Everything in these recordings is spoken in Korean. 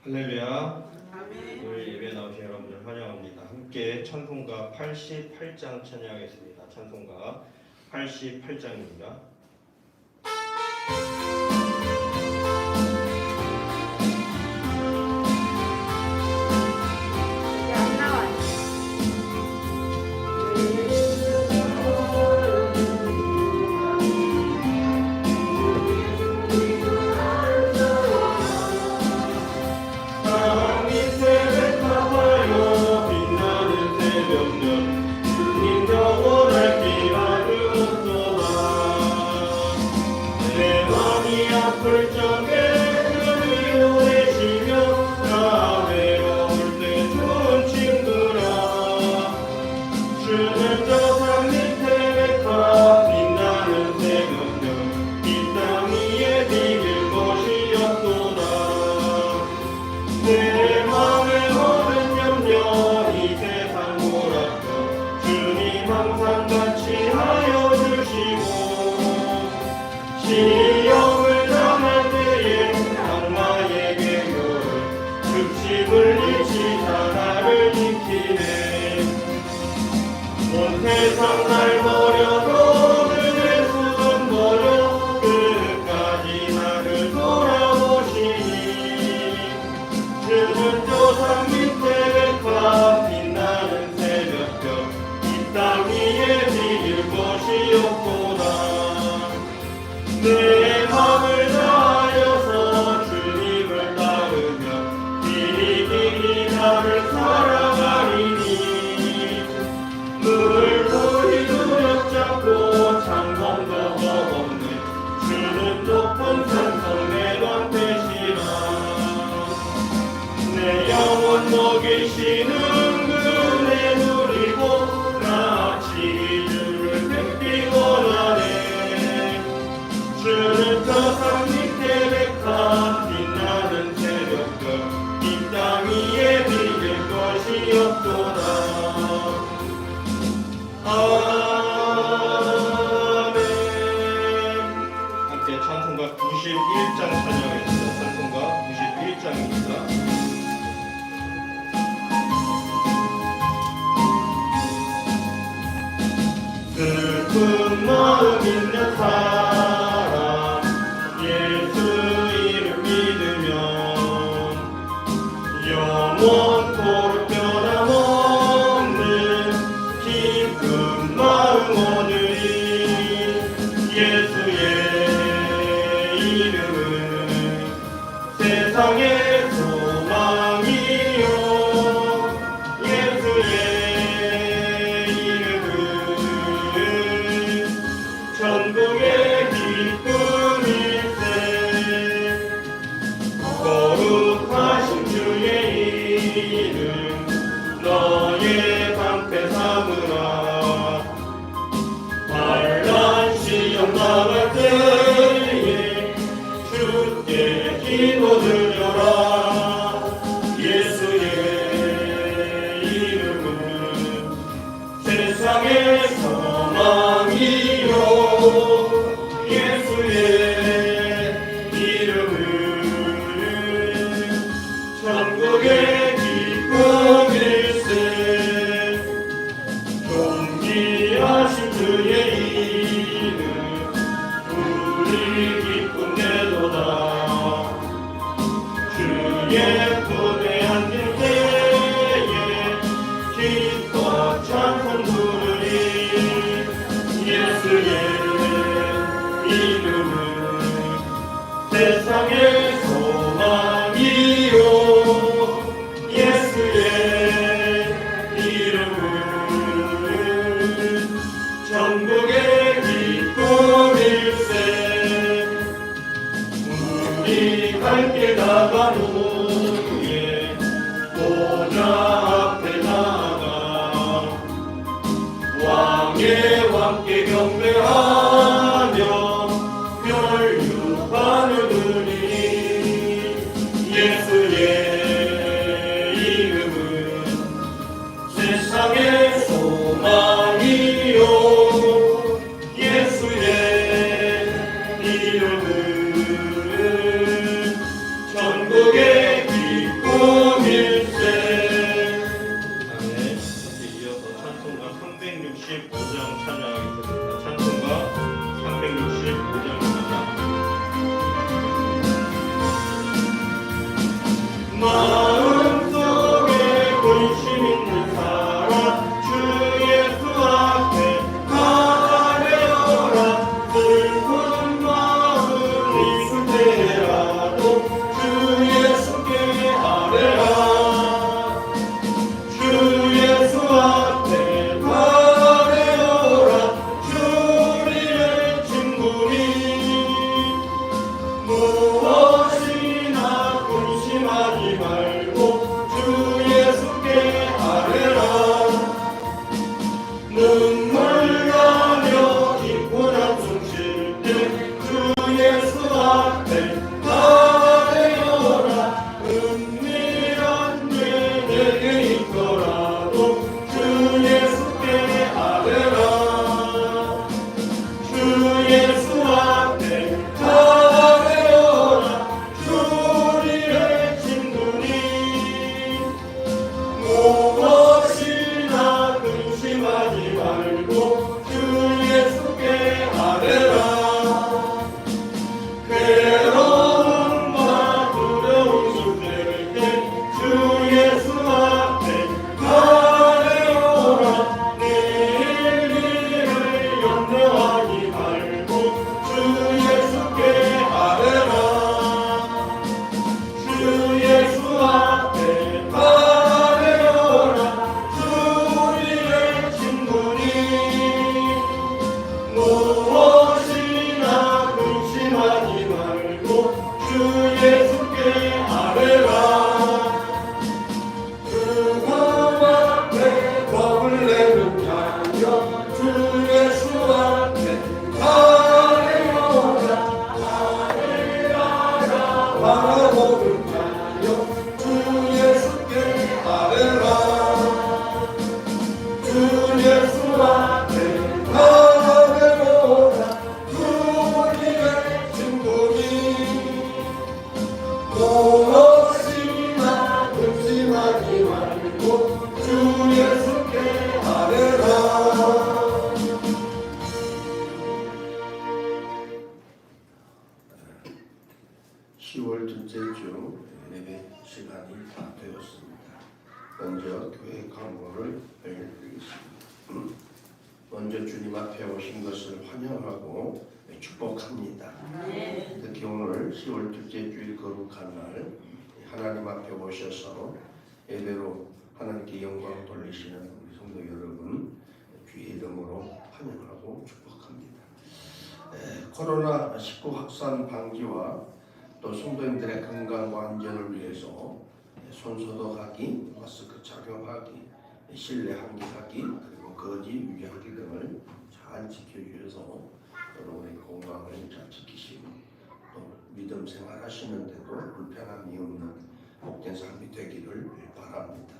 할렐루야. 아멘. 오늘 예배 나오신 여러분들 환영합니다. 함께 찬송가 88장 찬양하겠습니다. 찬송가 88장입니다. 안 나와요. 시험을 당할 때에 악마의 계명을 급식을 잃지 나를 지키네. 온 세상 날 버려도 그의 수건 버려 끝까지 나를 돌아보시니 주는 조상 밑에 백화 빛나는 새벽별 이 땅 위에 비길 곳이 없도다. 내 맘을 다하여서 주님을 따르며 길이 나를 살아가리니 물불이 두렵잡고 창공도 없네. 주는 높은 산성내 방패시라. 내 영혼 먹이시는 그네 누리고 나치 주를 뵙기 원하네. 주는 저산 밑에 백화 빛나는 새벽별 이 땅 위에 비길 것이 없도다. 아멘. 함께 찬송가 91장 찬양하겠습니다. 찬송가 91장입니다. 슬픈 마음 있는 사람 예수 이름 믿으면 영원토록 변함없는 기쁜 마음 얻으리. 예수의 이름은 세상의 소망이요. 천국의 기쁨일세. 거룩하신 주의 이름 너의 방패 삼으라. 환난 시험 당할 때에 주께 기도드려라. 예수의 이름은 세상의 소망이요. 예수의 이름은 천국의 기쁨일세. 존귀하신 주의 이름 우리 기쁨 내도다. 주의 품에 안길 때에 기뻐 찬송 부르리. 예수의 이름은 세상의 소망이요. 예수의 이름은 천국의 기쁨일세. 우리 갈 길 다간 후에 보좌 앞에 나가 왕의 왕께 경배하며 멸류관을 드리니. 예수의 이름은 세상의 소망이요. 예수의 이름은 천국의 기쁨 10월 둘째 주 예배 시간이 다 되었습니다. 먼저 교회 광고를 알려드리겠습니다. 먼저 주님 앞에 오신 것을 환영하고 축복합니다. 특히 오늘 10월 둘째 주일 거룩한 날 하나님 앞에 오셔서 예배로 하나님께 영광 돌리시는 우리 성도 여러분 주의 이름으로 환영하고 축복합니다. 코로나19 확산 방지와 또 성도님들의 건강과 안전을 위해서 손소독하기, 마스크 착용하기, 실내 환기하기, 그리고 거리 유지하기 등을 잘 지켜주셔서 여러분의 건강을 잘 지키시고 또 믿음 생활하시는데도 불편함이 없는 복된 삶이 되기를 바랍니다.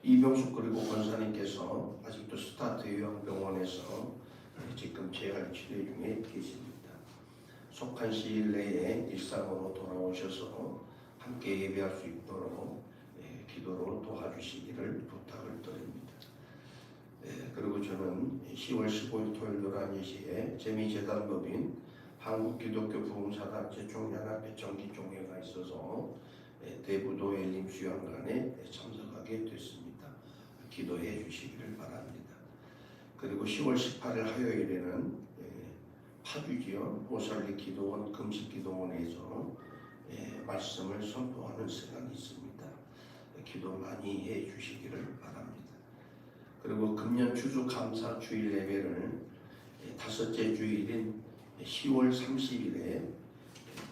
이병숙 그리고 권사님께서 아직도 스타트 요양병원에서 지금 재활 치료 중에 계십니다. 속한 시일 내에 일상으로 돌아오셔서 함께 예배할 수 있도록 기도로 도와주시기를 부탁을 드립니다. 그리고 저는 10월 15일 토요일 11시에 재미재단법인 한국기독교부흥사단체 총연합회 정기총회가 있어서 대부도 엘림수양관에 참석하게 됐습니다. 기도해 주시기를 바랍니다. 그리고 10월 18일 화요일에는 파주지역 보살리 기도원 금식기도원에서 말씀을 선포하는 시간이 있습니다. 기도 많이 해 주시기를 바랍니다. 그리고 금년 추수감사 주일 예배를 다섯째 주일인 10월 30일에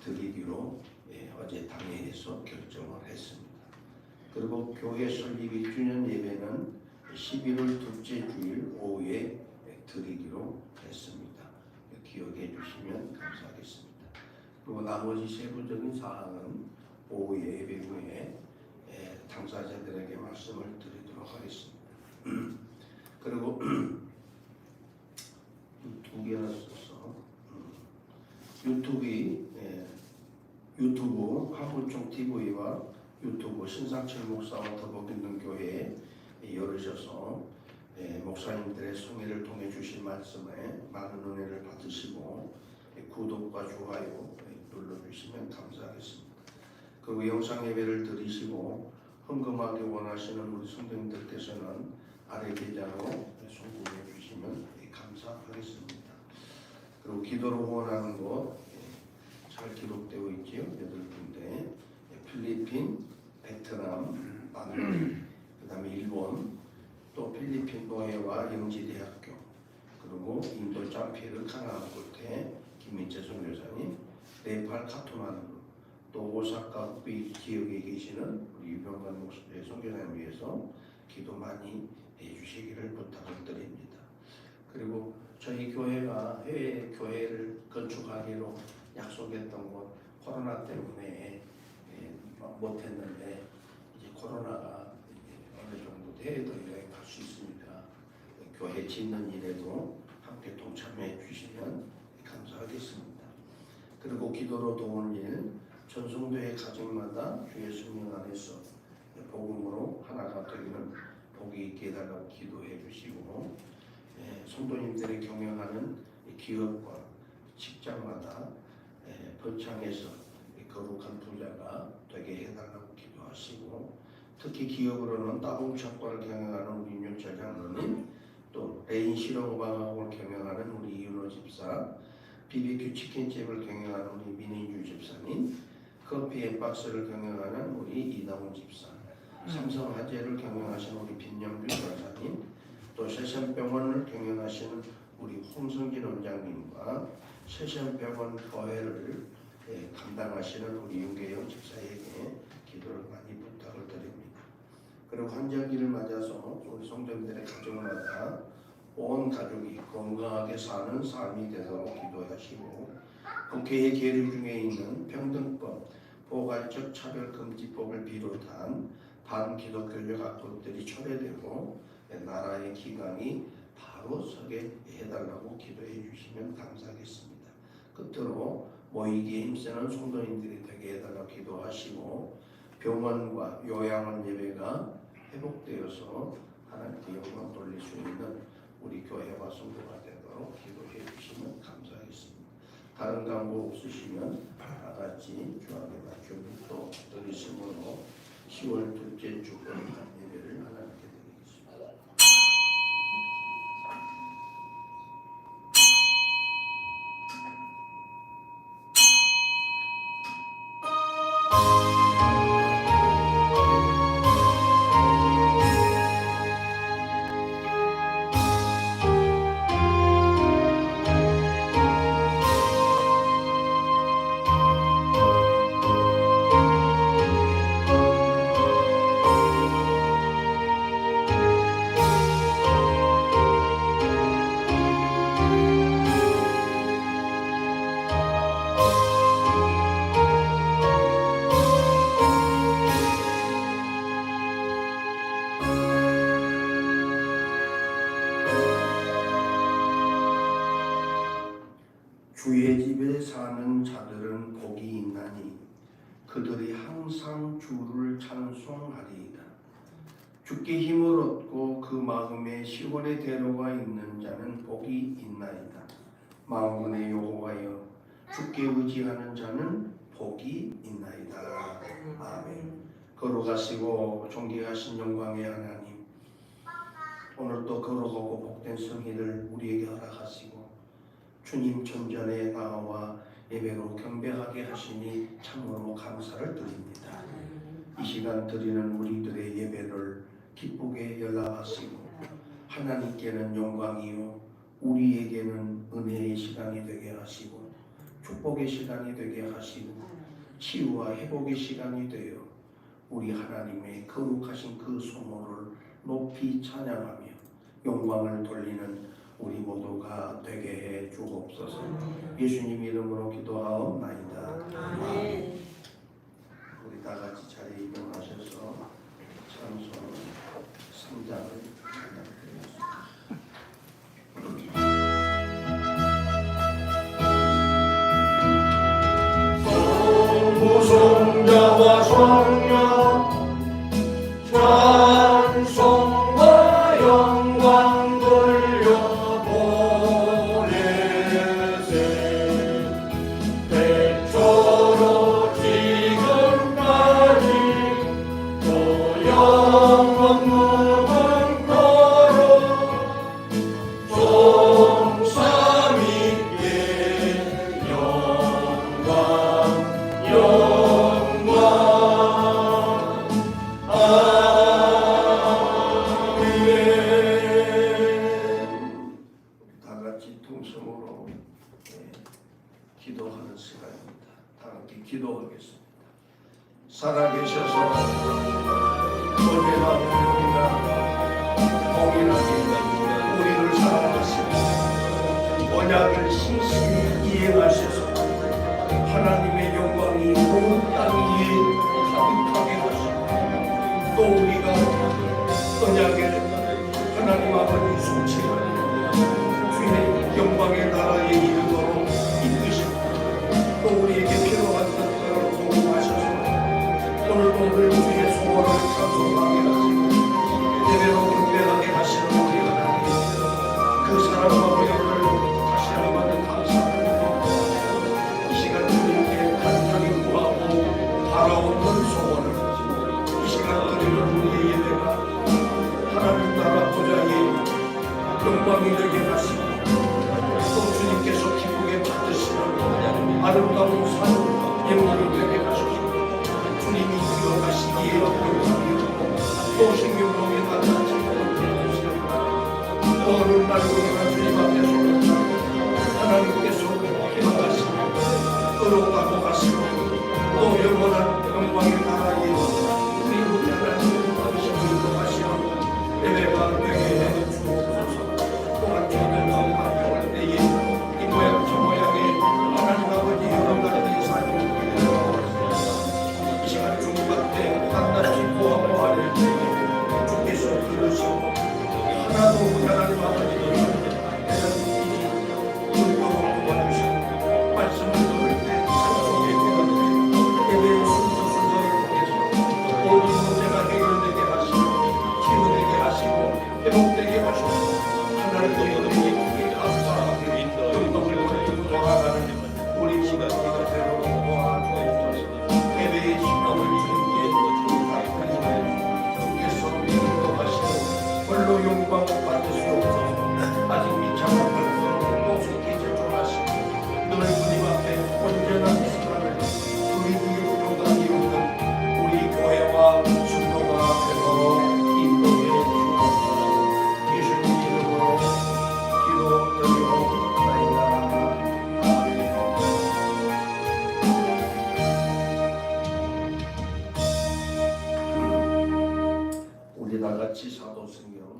드리기로 어제 당회에서 결정을 했습니다. 그리고 교회 설립 1주년 예배는 11월 둘째 주일 오후에 드리기로 했습니다. 기억해 주시면 감사하겠습니다. 그리고 나머지 세부적인 사항은 오후 예배 후에 당사자들에게 말씀을 드리도록 하겠습니다. 그리고 두 개나 써서 유튜브 하부총 TV와 유튜브 신상철 목사와 더복있는 교회에 열으셔서 목사님들의 성회를 통해 주신 말씀에 많은 은혜를 받으시고 구독과 좋아요 눌러주시면 감사하겠습니다. 그리고 영상 예배를 들으시고 헌금하기 원하시는 우리 성도님들께서는 아래 계좌로 송금해 주시면 감사하겠습니다. 그리고 기도로 후원하는 곳 잘 기록되어 있지요. 8군데 필리핀, 베트남, 남미, 그 다음에 일본, 또 필리핀 노예와 영지대학교, 그리고 인도 잠피르 카나안고테 김민재 선교사님, 네팔 카트만두, 또 오사카 후베이 지역에 계시는 우리 유병관 목사의 선교사님 위해서 기도 많이 해주시기를 부탁을 드립니다. 그리고 저희 교회가 해외 교회를 건축하기로 약속했던 곳 코로나 때문에 못했는데 이제 코로나가 어느 정도 해외도 여행 갈 수 있으니까 교회 짓는 일에도 함께 동참해 주시면 감사하겠습니다. 그리고 기도로 도울 일 전성도의 가정마다 주의 성령 안에서 복음으로 하나가 되기는 복이 있게 해달라고 기도해 주시고 성도님들이 경영하는 기업과 직장마다 번창해서 거룩한 부자가 되게 해달라고 기도하시고 특히 기업으로는 따봉착과를 경영하는 우리 윤영철 장로님, 또 레인 실용방학을 경영하는 우리 이윤호 집사, BBQ 치킨집을 경영하는 우리 민인주 집사님, 커피 앤박스를 경영하는 우리 이다운 집사, 삼성화재를 경영하시는 우리 빈영규 권사님, 또 세션병원을 경영하시는 우리 홍성진 원장님과 세션병원 거회를 감당하시는 우리 윤계영 집사에게 기도를 많이 부탁을 드립니다. 그리고 환절기를 맞아서 우리 성도님들의 가정마다 온 가족이 건강하게 사는 삶이 되도록 기도하시고 국회의 계류 중에 있는 평등법, 포괄적 차별금지법을 비롯한 반기독교적 악법들이 철회되고 나라의 기강이 바로 서게 해달라고 기도해 주시면 감사하겠습니다. 끝으로 모이기에 힘쓰는 성도님들이 되게 해달라고 기도하시고 병원과 요양원 예배가 회복되어서 하나님께 영광 돌릴 수 있는 우리 교회와 성도가 되도록 기도해 주시면 감사하겠습니다. 다른 광고 없으시면 같이 주하게 맞춰 묵도 드리심으로 10월 둘째 주 예배를 하나님께 드리겠습니다. 주의 집에 사는 자들은 복이 있나니 그들이 항상 주를 찬송하리이다. 주께 힘을 얻고 그 마음에 시온의 대로가 있는 자는 복이 있나이다. 만군의 여호와여 주께 의지하는 자는 복이 있나이다. 아멘. 거룩하시고 존귀하신 영광의 하나님, 오늘도 거룩하고 복된 성일을 우리에게 허락하시고 주님 전전에 나와 예배로 경배하게 하시니 참으로 감사를 드립니다. 이 시간 드리는 우리들의 예배를 기쁘게 연락하시고 하나님께는 영광이요 우리에게는 은혜의 시간이 되게 하시고 축복의 시간이 되게 하시고 치유와 회복의 시간이 되어 우리 하나님의 거룩하신 그 소모를 높이 찬양하며 영광을 돌리는 우리 모두가 되게 해 주옵소서. 예수님 이름으로 기도하옵나이다. 아멘. 우리 다 같이 자리에 일어나셔서 찬송 3장을 성부성자와 성령 찬송과 영광 돌려보내세. 태초로 지금까지 또 영원 무궁토록 성삼위께 영광 통성으로 기도하는 시간입니다. 다 함께 기도하겠습니다. 살아계셔서 은혜가 우리가 동일하게 우리를 사랑하시고 언약을 신실히 이행하셔서 하나님의 영광이 온 땅 위에 가득하게 하시고 또 우리가 언약의 하나님 아버지 성취하는 주의 영광의 나라에 이르도록 이끄시고 또 우리에게 필요한 것들을 공급하셔서 오늘도 늘 주의 소원을 찬송하게 하시고 예배로 경배하게 하시는 우리 하나님, 그 사랑과 고역을 다시 한번 감사드리고 이 시간 주님께 간절히 구하고 바라오는 소원을 이 시간 드리는 우리의 예배가 하나님 나라 보좌에 영광이 되게 하시고 또 주님께서 기쁘게 받으시는 아름다운 산 예물이 되게 하시고 주님이 기억하시기에 영광이요 또 생명로에 만나지 또 어느 날 우리가 주님 앞에서 하나님께서 기억하시고 의롭다고 하시고 또 영원한 영광의 나라에 우리 하나님 당신이 기억하시는 예배가 되게 해주옵소서. 또한 주님의 마음 바뀌어갈 때에 이 모양 저 모양의 하나님 아버지 여러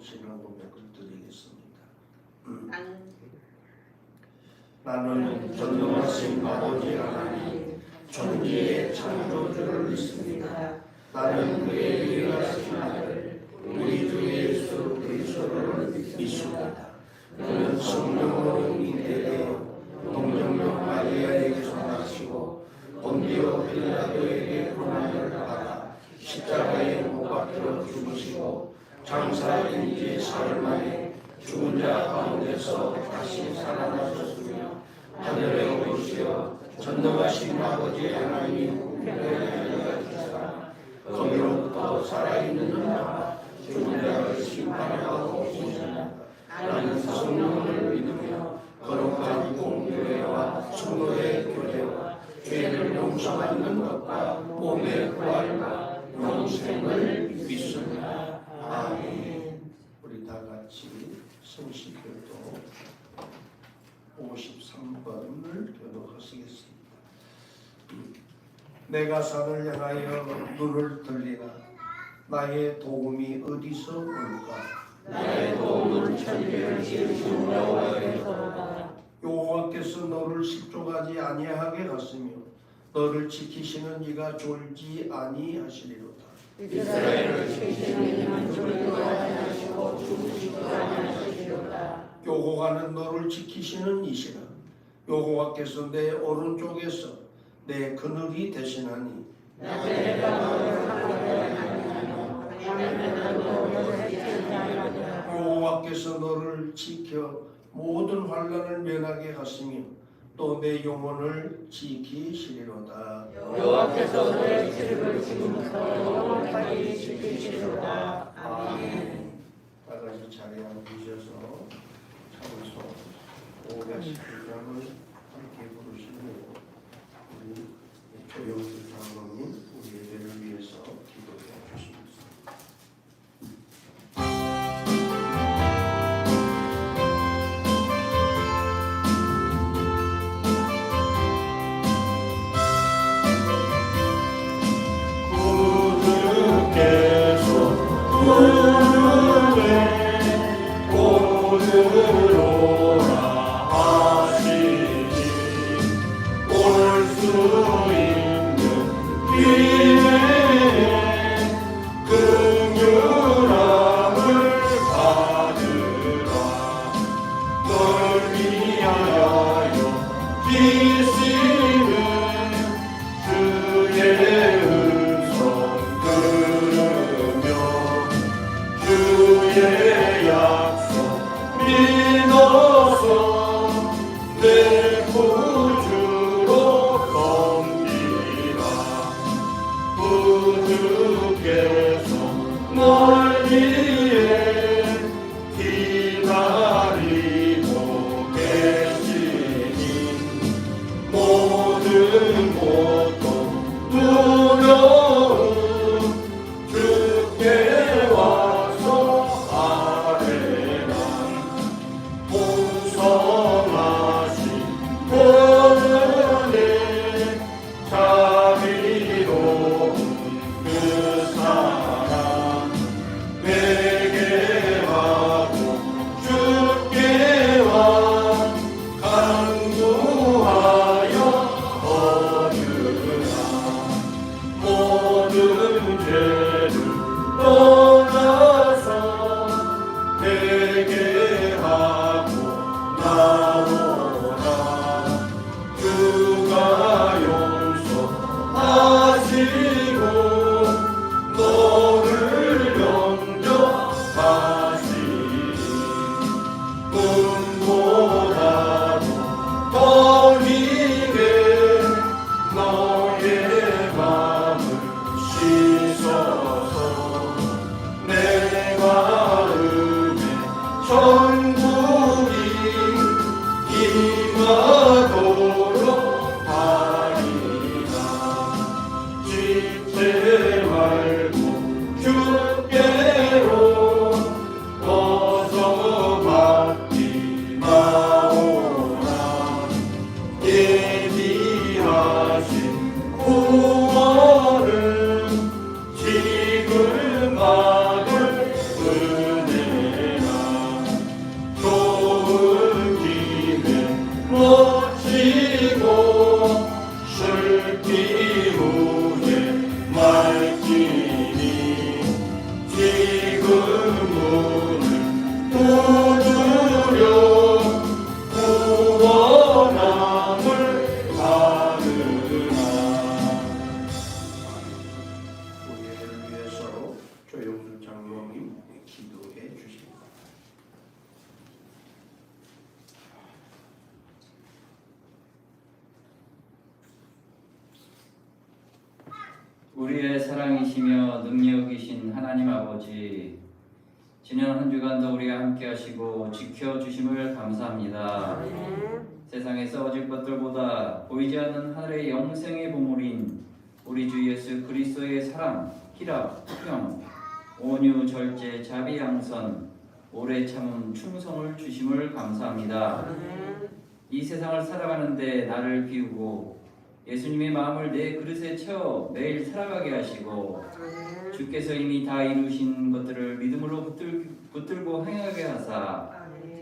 신앙 고백을 드리겠습니다. 나는 나는 전능하신 아버지 하나님 존귀의 창조주를 믿습니다. 나는 그의 유일하신 아들 우리 주 예수 그리스도를 믿습니다. 그는 성령으로 잉태되어 동정녀 마리아에게서 나시고 본디오 빌라도에게 고난을 받아 십자가에 못 박혀 죽으시고 장사된 지 사흘 만에 죽은 자 가운데서 다시 살아나셨으며 하늘에 오르시어 전능하신 아버지 하나님 우편에 계시사 거기로부터 살아있는 자와 죽은 자를 심판하고 오시리라. 나는 성령을 믿으며 거룩한 공교회와 성도의 교제와 죄를 용서받는 것과 몸의 부활과 영생을 믿습니다. 아멘. 우리 다 같이 성시교도 53번을 교독하시겠습니다. 내가 산을 향하여 눈을 들리라. 나의 도움이 어디서 올까? 나의 도움은 천지를 지으신 여호와께서로다. 여호와께서 너를 실족하지 아니하게 하시며 너를 지키시는 이가 졸지 아니하시리로다. 이스라엘을 지키시는 이는 졸지도 아니하시고 죽으시지도 아니하시리로다. 여호와는 너를 지키시는 이시라. 여호와께서 내 오른쪽에서 내 그늘이 되시나니 낮에 해가 너를 하늘에 아니하며 밤에는 너를 해치지 아니하리라. 여호와께서 너를 지켜 모든 환난을 면하게 하시며 또 내 영혼을 지키시리로다. 여호와께서 너의 칠을 지금부터 영원까지 지키시리로다. 아멘. 다 같이 자리에 앉으셔서 찬송 519장을 함께 부르시고 우리 조영수 장로님 우리 예배를 위해서 기도해 주십니다. 우리의 사랑이시며 능력이신 하나님 아버지, 지난 한 주간도 우리와 함께 하시고 지켜주심을 감사합니다. 세상에서 어질 것들보다 보이지 않는 하늘의 영생의 보물인 우리 주 예수 그리스도의 사랑, 희락, 평, 온유, 절제, 자비, 양선, 오래 참음, 충성을 주심을 감사합니다. 이 세상을 살아가는데 나를 비우고 예수님의 마음을 내 그릇에 채워 매일 살아가게 하시고 주께서 이미 다 이루신 것들을 믿음으로 붙들고 행하게 하사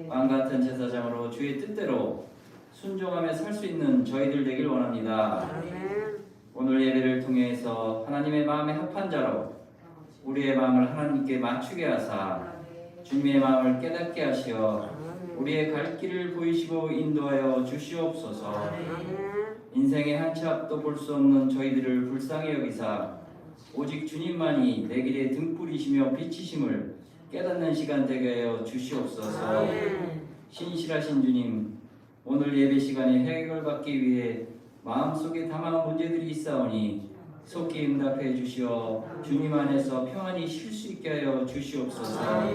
왕같은 제사장으로 주의 뜻대로 순종하며 살 수 있는 저희들 되길 원합니다. 오늘 예배를 통해서 하나님의 마음에 합한 자로 우리의 마음을 하나님께 맞추게 하사 주님의 마음을 깨닫게 하시어 우리의 갈 길을 보이시고 인도하여 주시옵소서. 인생의 한 치 앞도 볼 수 없는 저희들을 불쌍히 여기사 오직 주님만이 내 길의 등불이시며 빛이심을 깨닫는 시간 되게 하여 주시옵소서. 신실하신 주님, 오늘 예배 시간에 해결받기 위해 마음속에 담아온 문제들이 있사오니 속히 응답해 주시어 주님 안에서 평안히 쉴 수 있게 하여 주시옵소서.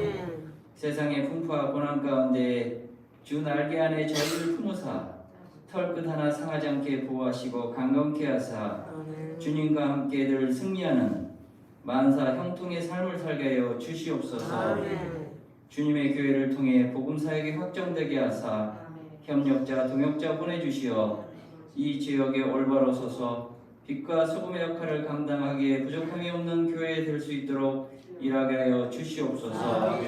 세상의 풍파와 고난 가운데 주 날개 안에 저희를 품으사 털끝 하나 상하지 않게 보호하시고 강건케 하사 주님과 함께 늘 승리하는 만사 형통의 삶을 살게 하여 주시옵소서. 주님의 교회를 통해 복음사역이 확정되게 하사 협력자, 동역자 보내주시어 이 지역에 올바로 서서 빛과 소금의 역할을 감당하기에 부족함이 없는 교회 될 수 있도록 일하게 하여 주시옵소서.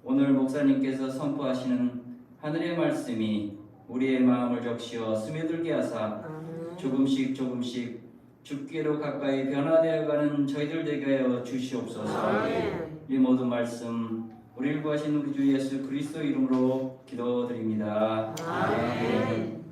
오늘 목사님께서 선포하시는 하늘의 말씀이 우리의 마음을 적시어 스며들게 하사 조금씩 주께로 가까이 변화되어가는 저희들 되게 하여 주시옵소서. 이 모든 말씀 우리를 구하신 우리 주 예수 그리스도 이름으로 기도드립니다. 아멘.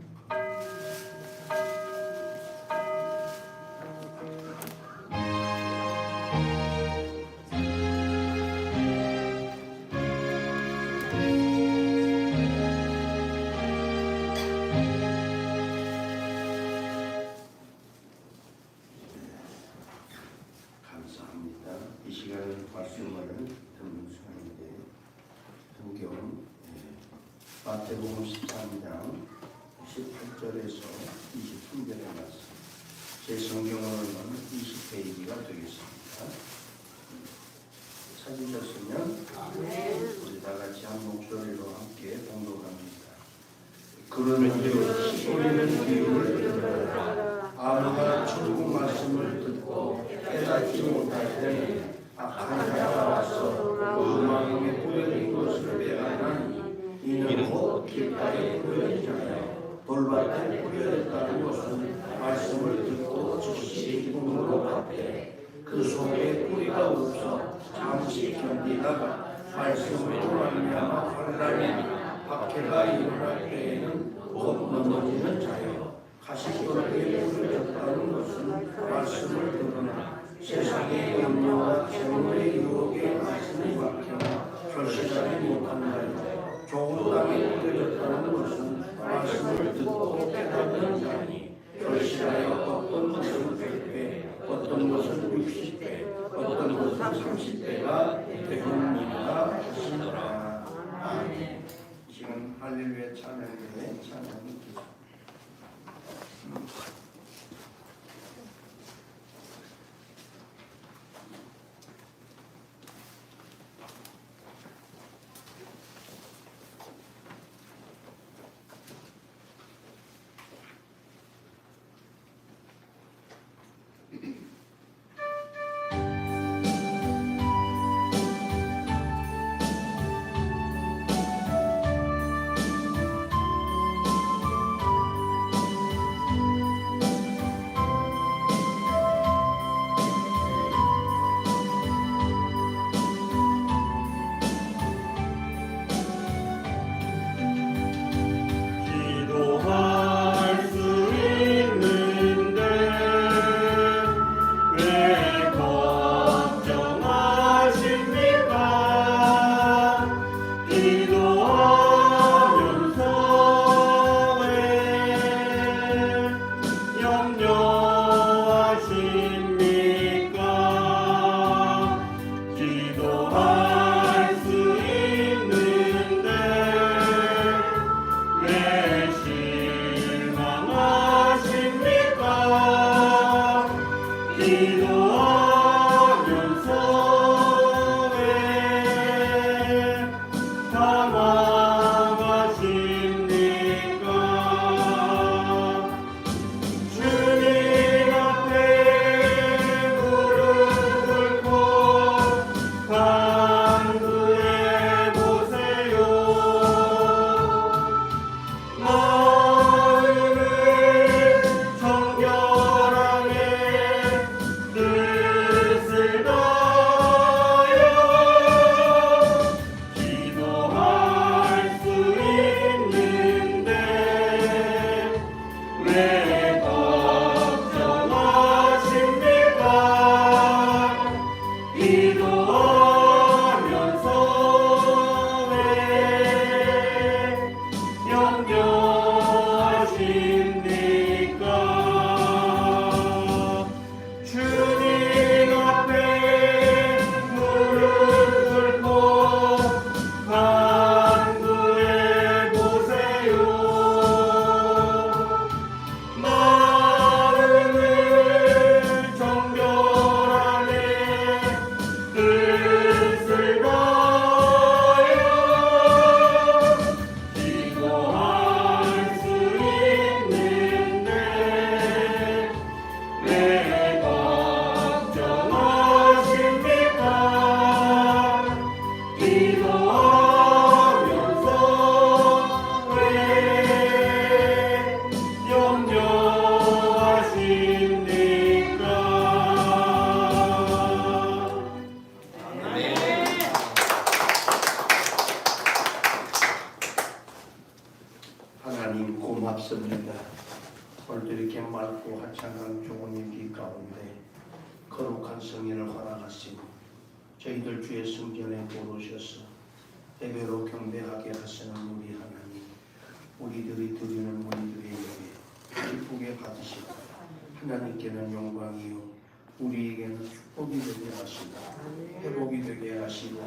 감사합니다. 이 시간에 말씀을 듣는 시간인데 성경 마태복음 13장 18절에서 23절에 말씀, 제 성경으로는 20페이지가 되겠습니다. 찾으셨으면 우리 다 같이 한 목소리로 함께 봉독합니다. 그런즉 소리는 귀를 들으라. 아무나 천국 말씀을 듣고 깨닫지 못할 때는 악한 자가 와서 그 마음에 뿌려진 것을 빼앗나니 이는 곧 길가에 뿌려진 자요 돌밭에 뿌려졌다는 것은 말씀을 듣고 즉시 기쁨으로 받되 그 속에 뿌리가 없어 잠시 견디다가 말씀으로 말미암아 환란이나 박해가 일어날 때에는 곧 넘어지는 자요 가시떨기에 뿌려졌다는 것은 말씀을 들으나 세상의 염려와 재물의 유혹에 말씀이 막혀 결실하지 못한다요 좋은 땅에 뿌려졌다는 것은 말씀을 듣고 깨닫는 자니 결실하여 어떤 것은 100배, 어떤 것은 60배, 어떤 것은 30배가 되느니라 하시더라. 아멘. 지금 할렐루야 찬양에 찬양이 주님 고맙습니다. 오늘도 이렇게 맑고 화창한 좋은 일기 가운데 거룩한 성회를 허락하시고 저희들 주의 성전에 부르셔서 예배로 경배하게 하시는 우리 하나님, 우리들이 드리는 우리들의 예배 기쁘게 받으시고 하나님께는 영광이요 우리에게는 축복이 되게 하시고 회복이 되게 하시고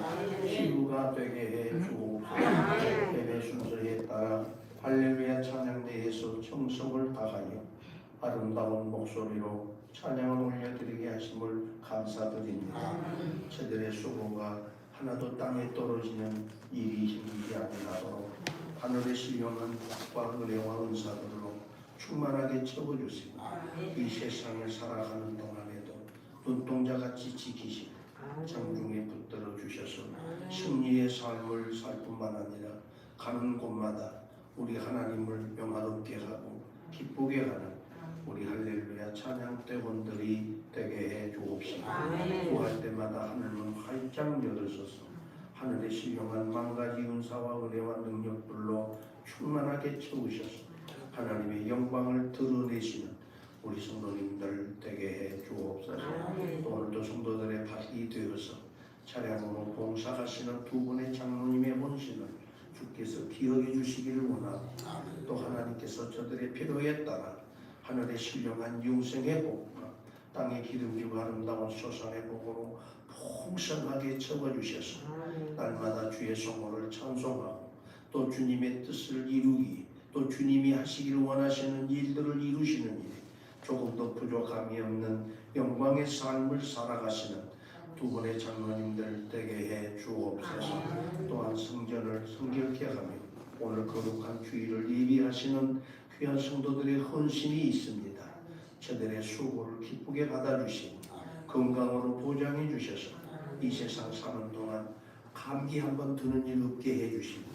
치유가 되게 해 주옵소서. 예배 순서에 따라 할렐루야 찬양대에서 청성을 다하여 아름다운 목소리로 찬양을 올려드리게 하심을 감사드립니다. 저들의 수고가 하나도 땅에 떨어지는 일이 생기지 아니하도록 하늘의 신령한 복과 은혜와 은사들로 충만하게 채워주시고 이 세상을 살아가는 동안에도 눈동자같이 지키시고 장중에 붙들어 주셔서 승리의 삶을 살 뿐만 아니라 가는 곳마다 우리 하나님을 명화롭게 하고 기쁘게 하는 우리 할렐루야 찬양대원들이 되게 해 주옵시고 구할 때마다 하늘문 활짝 열으셔서 하늘의 신령한 만가지 은사와 은혜와 능력들로 충만하게 채우셔서 하나님의 영광을 드러내시는 우리 성도님들 되게 해 주옵소서. 또 오늘도 성도들의 밭이 되어서 차량으로 봉사하시는 두 분의 장로님의 헌신을 주께서 기억해 주시기를 원하고 또 하나님께서 저들의 필요에 따라 하늘의 신령한 영생의 복과 땅의 기름지고 아름다운 소산의 복으로 풍성하게 채워주셔서 날마다 주의 성호를 찬송하고 또 주님의 뜻을 이루기 또 주님이 하시기를 원하시는 일들을 이루시는 일에 조금도 부족함이 없는 영광의 삶을 살아가시는 두 분의 장로님들 되게 해 주옵소서. 또한 성전을 성결케 하며 오늘 거룩한 주일을 예비하시는 귀한 성도들의 헌신이 있습니다. 저들의 수고를 기쁘게 받아주시고 건강으로 보장해 주셔서 이 세상 사는 동안 감기 한번 드는 일 없게 해주시고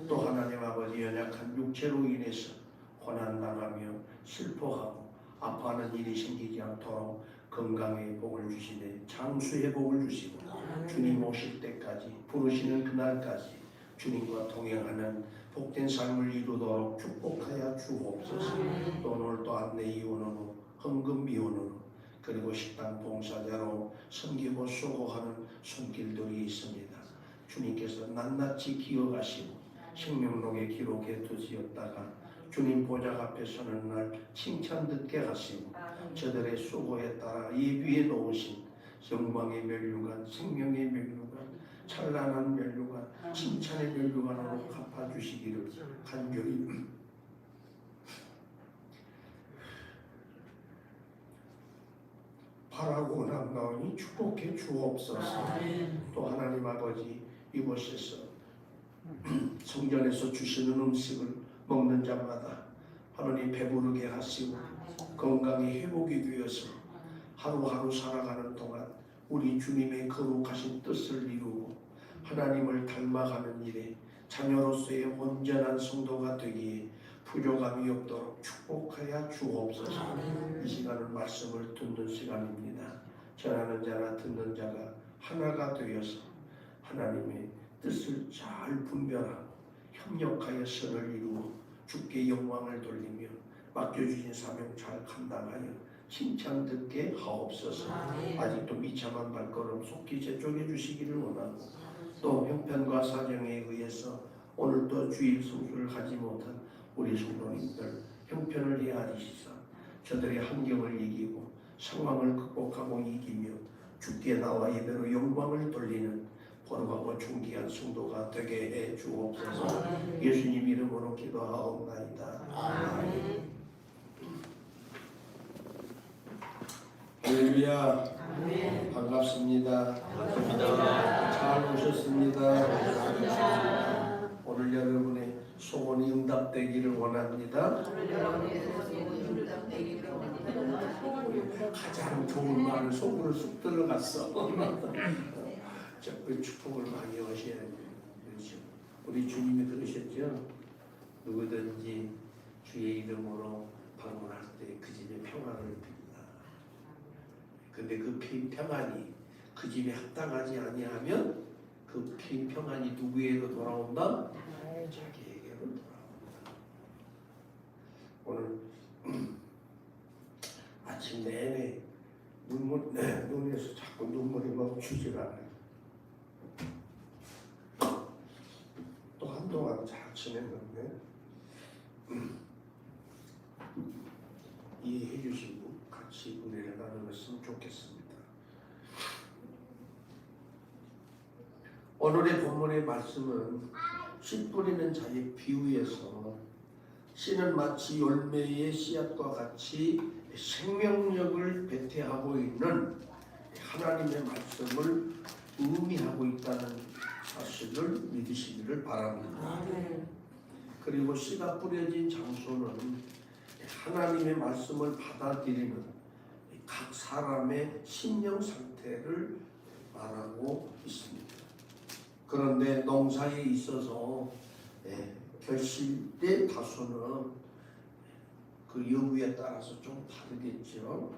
또 하나님 아버지 연약한 육체로 인해서 고난당하며 슬퍼하고 아파하는 일이 생기지 않도록 건강의 복을 주시되 장수의 복을 주시고 주님 오실 때까지 부르시는 그날까지 주님과 동행하는 복된 삶을 이루도록 축복하여 주옵소서. 또 오늘도 안내 이원으로 헌금 미원으로 그리고 식당 봉사자로 섬기고 수고하는 손길들이 있습니다. 주님께서 낱낱이 기억하시고 생명록에 기록해 두시었다가 주님 보좌 앞에 서는 날 칭찬 듣게 하시고 저들의 수고에 따라 예비해 놓으신 영광의 면류관, 생명의 면류관, 찬란한 면류관, 칭찬의 면류관으로 갚아주시기를 간절히 바라고 남나오니 축복해 주옵소서. 또 하나님 아버지 이곳에서 성전에서 주시는 음식을 먹는 자마다 하나님 배부르게 하시고 건강이 회복이 되어서 하루하루 살아가는 동안 우리 주님의 거룩하신 뜻을 이루고 하나님을 닮아가는 일에 자녀로서의 온전한 성도가 되기에 부족함이 없도록 축복하여 주옵소서. 이 시간은 말씀을 듣는 시간입니다. 전하는 자나 듣는 자가 하나가 되어서 하나님의 뜻을 잘 분별하고 협력하여 선을 이루어 주께 영광을 돌리며 맡겨주신 사명 잘 감당하여 칭찬 듣게 하옵소서. 아직도 비참한 발걸음 속히 재촉해 주시기를 원하고 또 형편과 사정에 의해서 오늘도 주일 성수를 하지 못한 우리 성도님들 형편을 헤아리시사 저들의 환경을 이기고 상황을 극복하고 이기며 주께 나와 예배로 영광을 돌리는 거룩하고 존귀한 성도가 되게 해 주옵소서. 예수님 이름으로 기도하옵나이다. 아멘. 할렐루야. 반갑습니다. 잘 오셨습니다. 오늘 여러분의 소원이 응답되기를 원합니다. 가장 좋은 말을 속으로 쑥 들어갔어. 그 축복을 많이 하셔야 돼요. 그렇죠? 우리 주님이 그러셨죠? 누구든지 주의 이름으로 방문할 때 그 집에 평안을 빕니다. 근데 그 평안이 그 집에 합당하지 아니하면 그 평안이 누구에게로 돌아온다? 자기에게로 돌아온다. 오늘 아침 내내 눈에서 자꾸 눈물이 멈추질 않아요. 또 한동안 잘 지냈는데 이해해 주시고 같이 은혜를 나누었으면 좋겠습니다. 오늘의 본문의 말씀은 씨 뿌리는 자의 비유에서 씨는 마치 열매의 씨앗과 같이 생명력을 배태하고 있는 하나님의 말씀을 의미하고 있다는 사실을 믿으시기를 바랍니다. 그리고 씨가 뿌려진 장소는 하나님의 말씀을 받아들이는 각 사람의 심령 상태를 말하고 있습니다. 그런데 농사에 있어서 결실의 다소는 그 여부에 따라서 좀 다르겠죠.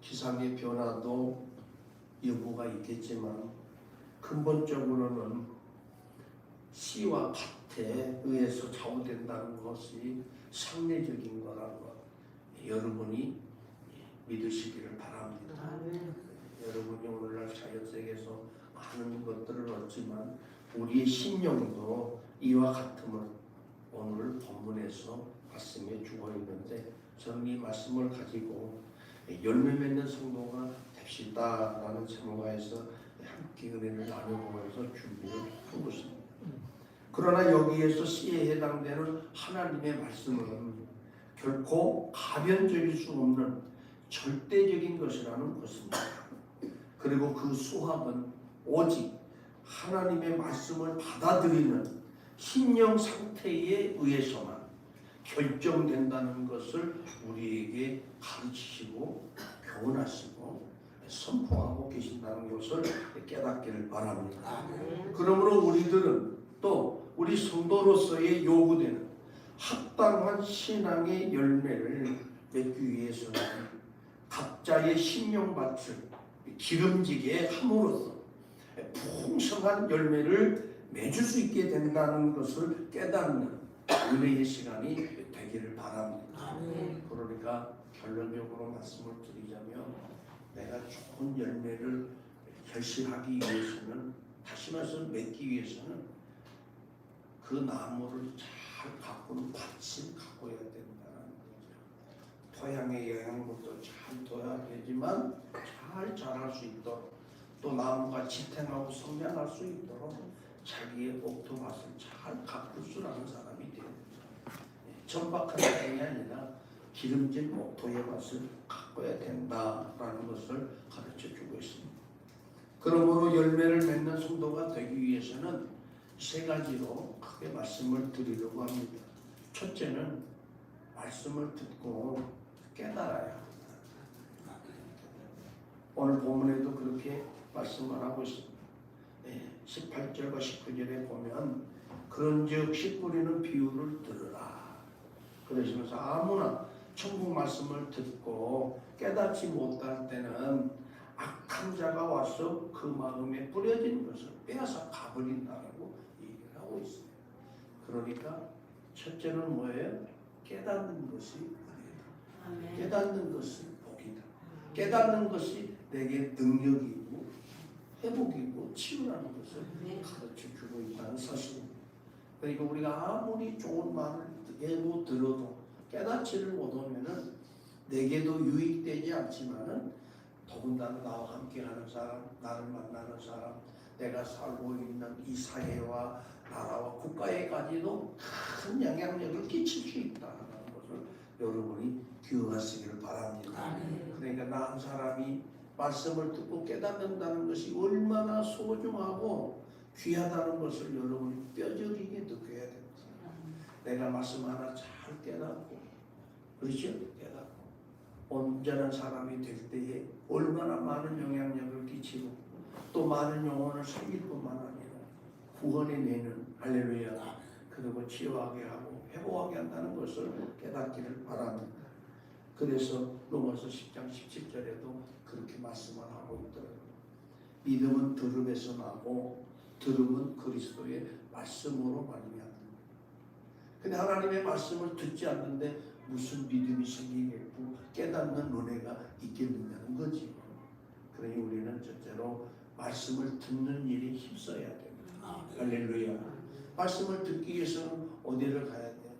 기상의 변화도 여부가 있겠지만 근본적으로는 씨와 밭에 의해서 좌우된다는 것이 상례적인 거라는 것 여러분이 믿으시기를 바랍니다. 여러분이 오늘날 자연세계에서 많은 것들을 얻지만 우리의 심령도 이와 같음을 오늘 본문에서 말씀해 주고 있는데 저는 이 말씀을 가지고 열매 맺는 성도가 됩시다라는 제목하에서 함께 은혜를 나눠보면서 준비를 하고 있습니다. 그러나 여기에서 씨에 해당되는 하나님의 말씀은 결코 가변적일 수 없는 절대적인 것이라는 것입니다. 그리고 그 수확은 오직 하나님의 말씀을 받아들이는 심령 상태에 의해서만 결정된다는 것을 우리에게 가르치시고 교훈하시고 선포하고 계신다는 것을 깨닫기를 바랍니다. 그러므로 우리들은 또 우리 성도로서의 요구되는 합당한 신앙의 열매를 맺기 위해서는 각자의 심령밭을 기름지게 함으로써 풍성한 열매를 맺을 수 있게 된다는 것을 깨닫는 은혜의 시간이 되기를 바랍니다. 그러니까 결론적으로 말씀을 드리자면 내가 좋은 열매를 결실하기 위해서는 다시 말해서 맺기 위해서는 그 나무를 잘 가꾸는 밭을 가꿔야 된다는 거죠. 토양의 영양분도 잘 둬야 되지만 잘 자랄 수 있도록 또 나무가 지탱하고 성장할 수 있도록 자기의 옥토밭을 잘 가꿀 줄 아는 사람이 돼야 된다. 천박한 땅이 아니라 기름진 옥토의 밭을 가꿔야 된다라는 것을 가르쳐 주고 있습니다. 그러므로 열매를 맺는 성도가 되기 위해서는 세 가지로 크게 말씀을 드리려고 합니다. 첫째는 말씀을 듣고 깨달아야 합니다. 오늘 본문에도 그렇게 말씀을 하고 있습니다. 18절과 19절에 보면 그런즉 씨 뿌리는 비유를 들으라 그러시면서 아무나 천국 말씀을 듣고 깨닫지 못할 때는 악한 자가 와서 그 마음에 뿌려진 것을 빼앗아 가버린다고 얘기를 하고 있어요. 그러니까 첫째는 뭐예요? 깨닫는 것이 은혜다. 깨닫는 것이 복이다. 깨닫는 것이 내게 능력이고 회복이고 치유라는 것을 가르쳐 주고 있다는 사실입니다. 그러니까 우리가 아무리 좋은 말을 예로 들어도 깨닫지를 못하면은 내게도 유익되지 않지만은 더군다나 나와 함께하는 사람, 나를 만나는 사람, 내가 살고 있는 이 사회와 나라와 국가에까지도 큰 영향력을 끼칠 수 있다는 것을 여러분이 기억하시기를 바랍니다. 그러니까 나 한 사람이 말씀을 듣고 깨닫는다는 것이 얼마나 소중하고 귀하다는 것을 여러분이 뼈저리게 느껴야 됩니다. 내가 말씀 하나 잘 깨닫고, 그렇죠? 깨닫고 온전한 사람이 될 때에 얼마나 많은 영향력을 끼치고 또 많은 영혼을 살릴 뿐만 아니라 구원해 내는 할렐루야, 그리고 치유하게 하고 회복하게 한다는 것을 깨닫기를 바랍니다. 그래서 로마서 10장 17절에도 그렇게 말씀을 하고 있더라고요. 믿음은 들음에서 나고 들음은 그리스도의 말씀으로 말미암는다. 근데 하나님의 말씀을 듣지 않는데 무슨 믿음이 생기겠고 깨닫는 은혜가 있겠느냐는 거지. 그러니 우리는 첫째로 말씀을 듣는 일에 힘써야 됩니다. 할렐루야. 말씀을 듣기 위해서는 어디를 가야 돼?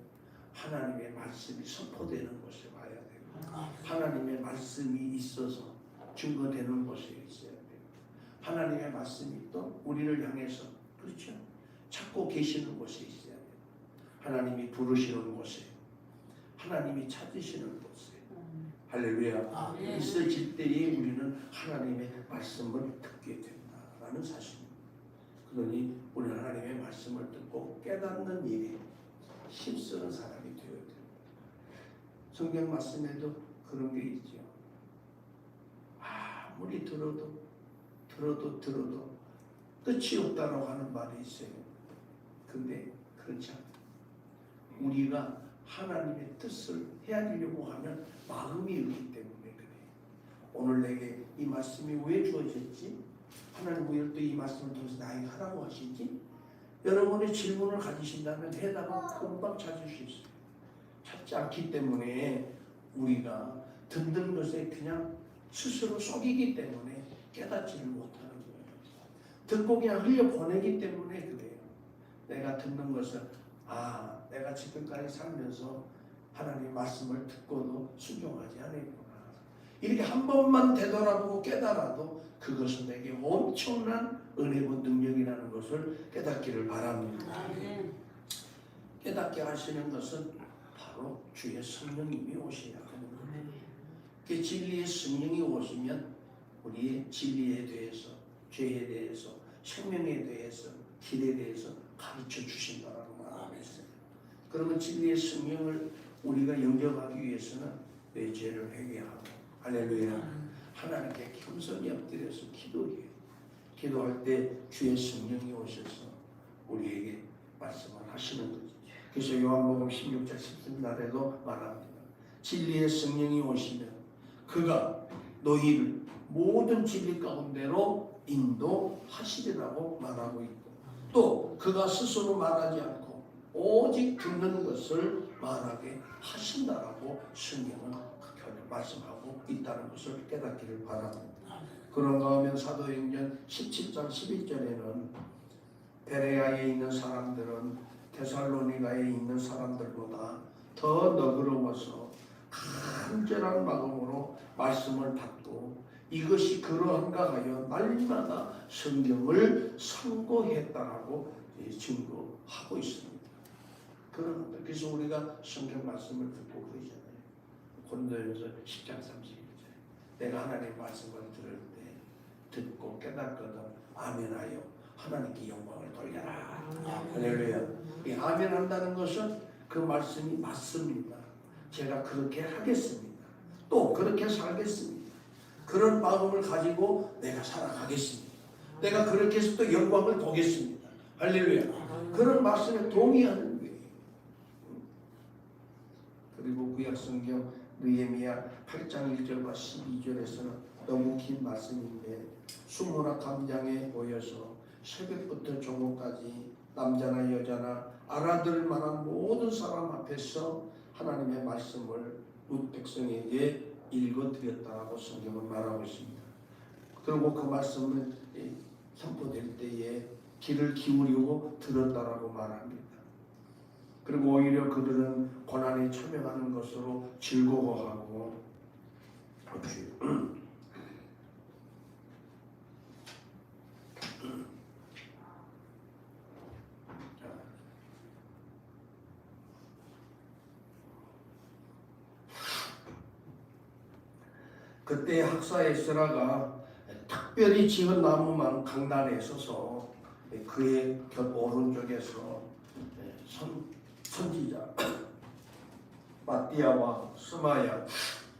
하나님의 말씀이 선포되는 곳에 가야 되고, 하나님의 말씀이 있어서 증거되는 곳에 있어야 돼요. 하나님의 말씀이 또 우리를 향해서, 그렇죠? 찾고 계시는 곳에 있어야 돼요. 하나님이 부르시는 곳에, 하나님이 찾으시는 곳에. 할렐루야. 있어질 때에 우리는 하나님의 말씀을 듣게 된다라는 사실입니다. 그러니 우리는 하나님의 말씀을 듣고 깨닫는 일에 힘쓰는 사람이 되어야 됩니다. 성경 말씀에도 그런 게 있죠. 아무리 들어도 끝이 없다라고 하는 말이 있어요. 근데 그렇지 않아요. 우리가 하나님의 뜻을 헤아리려고 하면 마음이 없기 때문에 그래요. 오늘 내게 이 말씀이 왜 주어졌지? 하나님 왜 또 이 말씀을 통해서 나에게 하라고 하시지? 여러분의 질문을 가지신다면 해답은 금방 찾을 수 있어요. 찾지 않기 때문에 우리가 듣는 것에 그냥 스스로 속이기 때문에 깨닫지를 못하는 거예요. 듣고 그냥 흘려보내기 때문에 그래요. 내가 듣는 것을 내가 지금까지 살면서 하나님의 말씀을 듣고도 순종하지 않았구나. 이렇게 한 번만 되돌아보고 깨달아도 그것은 내게 엄청난 은혜고 능력이라는 것을 깨닫기를 바랍니다. 깨닫게 하시는 것은 바로 주의 성령님이 오셔야 하는 거예요. 그 진리의 성령이 오시면 우리의 진리에 대해서, 죄에 대해서, 생명에 대해서, 길에 대해서 가르쳐 주신다라고 말하고 있어요. 그러면 진리의 성령을 우리가 영접하기 위해서는 내 죄를 회개하고, 할렐루야, 하나님께 겸손히 엎드려서 기도해요. 기도할 때 주의 성령이 오셔서 우리에게 말씀을 하시는 거죠. 그래서 요한복음 16장 10절에도 말합니다. 진리의 성령이 오시면 그가 너희를 모든 진리 가운데로 인도하시리라고 말하고 있고, 또 그가 스스로 말하지 않고 오직 듣는 것을 말하게 하신다라고 성경은 말씀하고 있다는 것을 깨닫기를 바랍니다. 그런가 하면 사도행전 17장 11절에는 베레아에 있는 사람들은 데살로니가에 있는 사람들보다 더 너그러워서 간절한 마음으로 말씀을 받고 이것이 그러한가 하여 날마다 성경을 상고했다라고 증거하고 있습니다. 그래서 우리가 성경 말씀을 듣고 그러잖아요. 고린도전서 10장 31절 내가 하나님의 말씀을 들을 때 듣고 깨닫거든 아멘하여 하나님께 영광을 돌려라. 할렐루야. 이 아멘 한다는 것은 그 말씀이 맞습니다. 제가 그렇게 하겠습니다. 또 그렇게 살겠습니다. 그런 마음을 가지고 내가 살아가겠습니다. 내가 그렇게 해서 또 영광을 보겠습니다. 할렐루야. 그런 말씀에 동의하는 거예요. 그리고 구약성경 느헤미야 8장 1절과 12절에서는 너무 긴 말씀인데 수모나 감장에 모여서 새벽부터 종호까지 남자나 여자나 알아들을 만한 모든 사람 앞에서 하나님의 말씀을 룻 백성에게 읽어드렸다라고 성경은 말하고 있습니다. 그리고 그 말씀을 선포될 때에 귀를 기울이고 들었다라고 말합니다. 그리고 오히려 그들은 고난에 참여하는 것으로 즐거워하고 그때 학사 에스라가 특별히 지은 나무만 강단에 서서 그의 곁 오른쪽에서 선지자 마띠아와 스마야,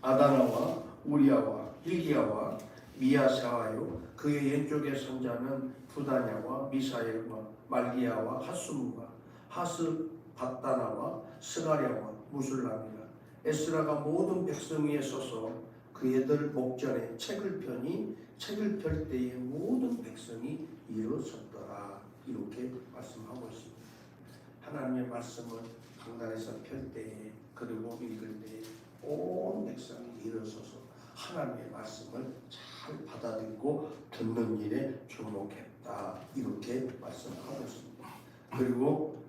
아다나와 우리아와 hil기야와 미야사와요 그의 왼쪽의 선자는 부다냐와 미사엘과 말기야와 하수무가 하스바다나와 스가랴와 무술람이라. 에스라가 모든 백성 위에 서서 그애들 목전에 책을 펴니 책을 펼 때에 모든 백성이 일어섰더라. 이렇게 말씀하고 있습니다. 하나님의 말씀은 강단에서 펼 때에 그리고 읽을 때에 온 백성이 일어서서 하나님의 말씀을 잘 받아들이고 듣는 일에 주목했다. 이렇게 말씀하고 있습니다. 그리고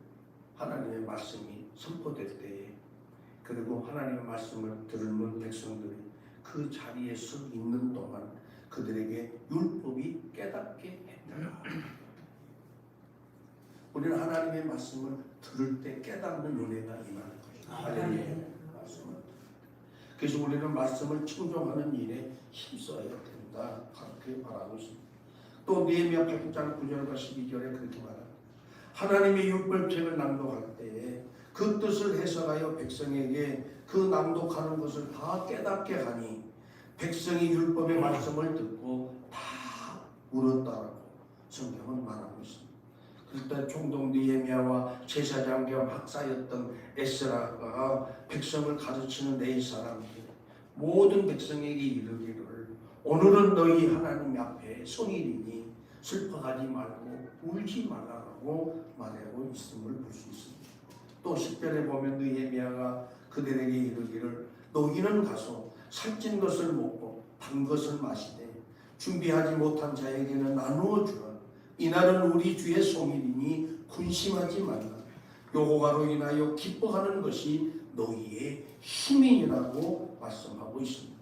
하나님의 말씀이 선포될 때에 그리고 하나님의 말씀을 들은 백성들이 그 자리에 서 있는 동안 그들에게 율법이 깨닫게 했다. 우리는 하나님의 말씀을 들을 때 깨닫는 은혜가 임하는 것입니다. 할렐루야. 말씀을. 그래서 우리는 말씀을 청종하는 일에 힘써야 된다. 그렇게 말하고 있습니다. 또 느헤미야 8장 9절과 12절에 그렇게 말합니다. 하나님의 율법책을 낭독할 때에 그 뜻을 해석하여 백성에게 그 낭독하는 것을 다 깨닫게 하니 백성이 율법의 말씀을 듣고 다 울었다라고 성경은 말하고 있습니다. 그때 총독 느헤미야와 제사장 겸 학사였던 에스라가 백성을 가르치는 네 사람이 모든 백성에게 이르기를 오늘은 너희 하나님 앞에 성일이니 슬퍼하지 말고 울지 말라고 말하고 있음을 볼 수 있습니다. 또 10절에 보면 느헤미야가 그들에게 이르기를 너희는 가서 살찐 것을 먹고 단 것을 마시되 준비하지 못한 자에게는 나누어 주라. 이날은 우리 주의 성일이니 군심하지 말라. 여호와로 인하여 기뻐하는 것이 너희의 힘이라고 말씀하고 있습니다.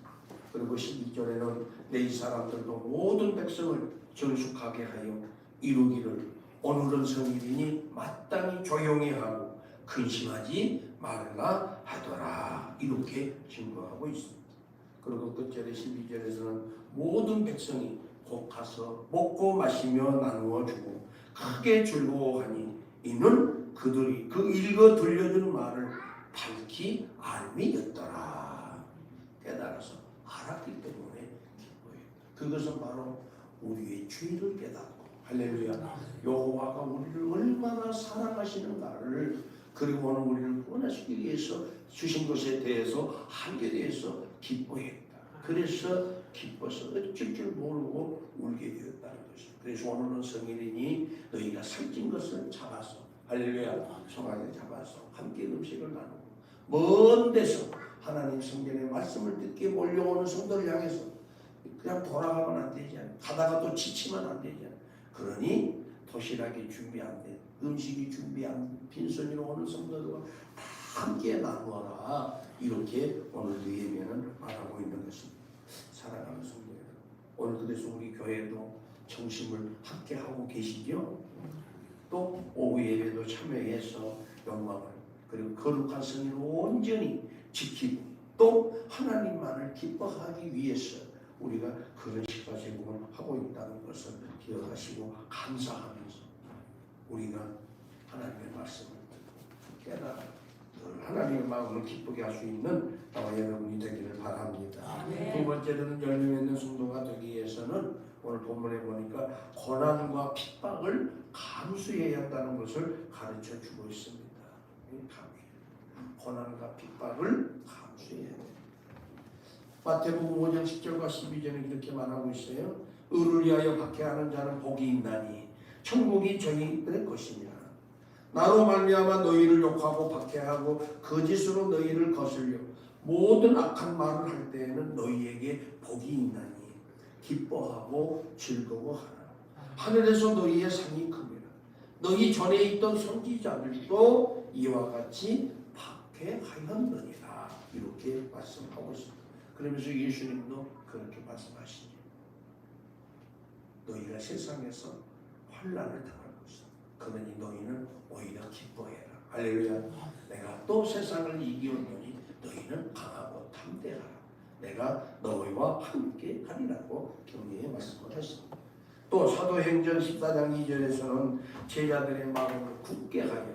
그리고 12절에는 내 사람들도 모든 백성을 정숙하게 하여 이루기를 오늘은 성일이니 마땅히 조용히 하고 근심하지 말라 하더라. 이렇게 증거하고 있습니다. 그리고 끝절에 12절에서는 모든 백성이 곧 가서 먹고 마시며 나누어 주고 크게 즐거워하니 이는 그들이 그 읽어 들려준 말을 밝히 알미였더라. 깨달아서 알았기 때문에 기뻐해요. 그것은 바로 우리의 죄를 깨닫고 할렐루야. 여호와가 우리를 얼마나 사랑하시는가를 그리고 오늘 우리를 구원하시기 위해서 주신 것에 대해서 알게 대해서 기뻐했다. 그래서 기뻐서 어쩔 줄 모르고 울게 되었다는 것입니다. 그래서 오늘은 성일이니 너희가 살찐 것을 잡아서 할렐루야 송아지 잡아서 함께 음식을 나누고 먼 데서 하나님 성전의 말씀을 듣게 몰려오는 성도를 향해서 그냥 돌아가면 안 되지 않아. 가다가 또 지치면 안 되지 않아. 그러니 도시락이 준비 안 돼. 음식이 준비 안 돼. 빈손으로 오는 성도들과 다 함께 나누어라. 이렇게 오늘 느헤미야는 말하고 있는 것입니다. 사랑하는 성도 여러분, 오늘 그래서 우리 교회도 정심을 함께 하고 계시죠? 또 오후 예배도 참여해서 영광을 그리고 거룩한 성의를 온전히 지키고 또 하나님만을 기뻐하기 위해서 우리가 그런 시가 제공을 하고 있다는 것을 기억하시고 감사하면서 우리가 하나님의 말씀을 듣고 깨달아 하나님의 마음을 기쁘게 할 수 있는 나와 여러분이 되기를 바랍니다. 두 번째로는 열매 맺는 성도가 되기 위해서는 오늘 본문에 보니까 고난과 핍박을 감수해야 한다는 것을 가르쳐 주고 있습니다. 고난과 핍박을 감수해야 돼요. 마태복음 5장 10절과 12절에 이렇게 말하고 있어요. 의를 위하여 박해하는 자는 복이 있나니 천국이 저희들의 것이니라. 나로 말미암아 너희를 욕하고 박해하고 거짓으로 너희를 거슬려 모든 악한 말을 할 때에는 너희에게 복이 있나니 기뻐하고 즐거워하라. 하늘에서 너희의 상이 큽니다. 너희 전에 있던 선지자들도 이와 같이 박해하였느니라. 이렇게 말씀하고 있습니다. 그러면서 예수님도 그렇게 말씀하시죠. 너희가 세상에서 환난을 당할 것이다. 그러니 너희는 오히려 기뻐해라. 할렐루야. 내가 또 세상을 이기었노니 너희는 강하고 담대하라. 내가 너희와 함께 하리라고 경례에 말씀을 했습니다. 또 사도행전 14장 2절에서는 제자들의 마음을 굳게 하여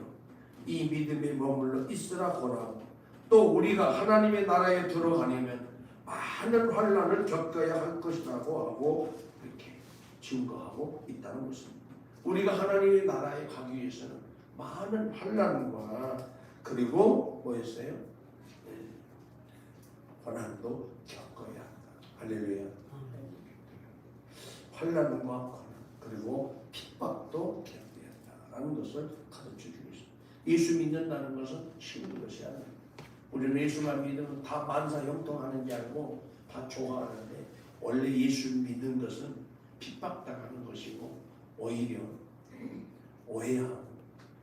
이 믿음에 머물러 있으라 권하고 또 우리가 하나님의 나라에 들어가려면 많은 환난을 겪어야 할 것이라고 하고 이렇게 증거하고 있다는 것입니다. 우리가 하나님의 나라에 가기 위해서는 많은 환난과 그리고 뭐였어요? 고난도 겪어야 한다. 할렐루야. 환난과 고난 그리고 핍박도 겪어야 한다는 것을 가르쳐 주고 있습니다. 예수 믿는다는 것은 쉬운 것이 아니에요. 우리는 예수만 믿으면 다 만사 형통하는 줄 알고 다 좋아하는데 원래 예수 믿는 것은 핍박당하는 것이고 오히려 오해하고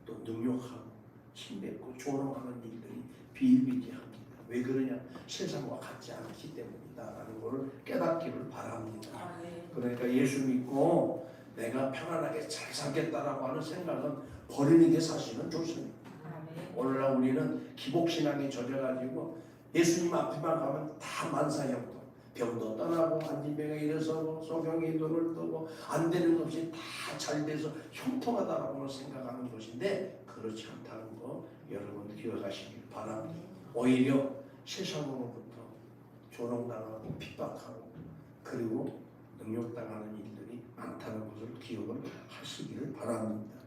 또 능욕하고 침뱉고 조롱하는 일들이 비일비재합니다. 왜 그러냐? 세상과 같지 않기 때문이다라는 것을 깨닫기를 바랍니다. 그러니까 예수 믿고 내가 편안하게 잘 살겠다라고 하는 생각은 버리는 게 사실은 좋습니다. 오늘날 우리는 기복신앙에 젖어가지고 예수님 앞에만 가면 다 만사형통, 병도 떠나고 안진병에 일어서고 소경이 눈을 뜨고 안 되는 것 없이 다 잘 돼서 형통하다라고 생각하는 것인데 그렇지 않다는 거 여러분 기억하시길 바랍니다. 오히려 세상으로부터 조롱당하고 핍박하고 그리고 능욕당하는 일들이 많다는 것을 기억을 하시기를 바랍니다.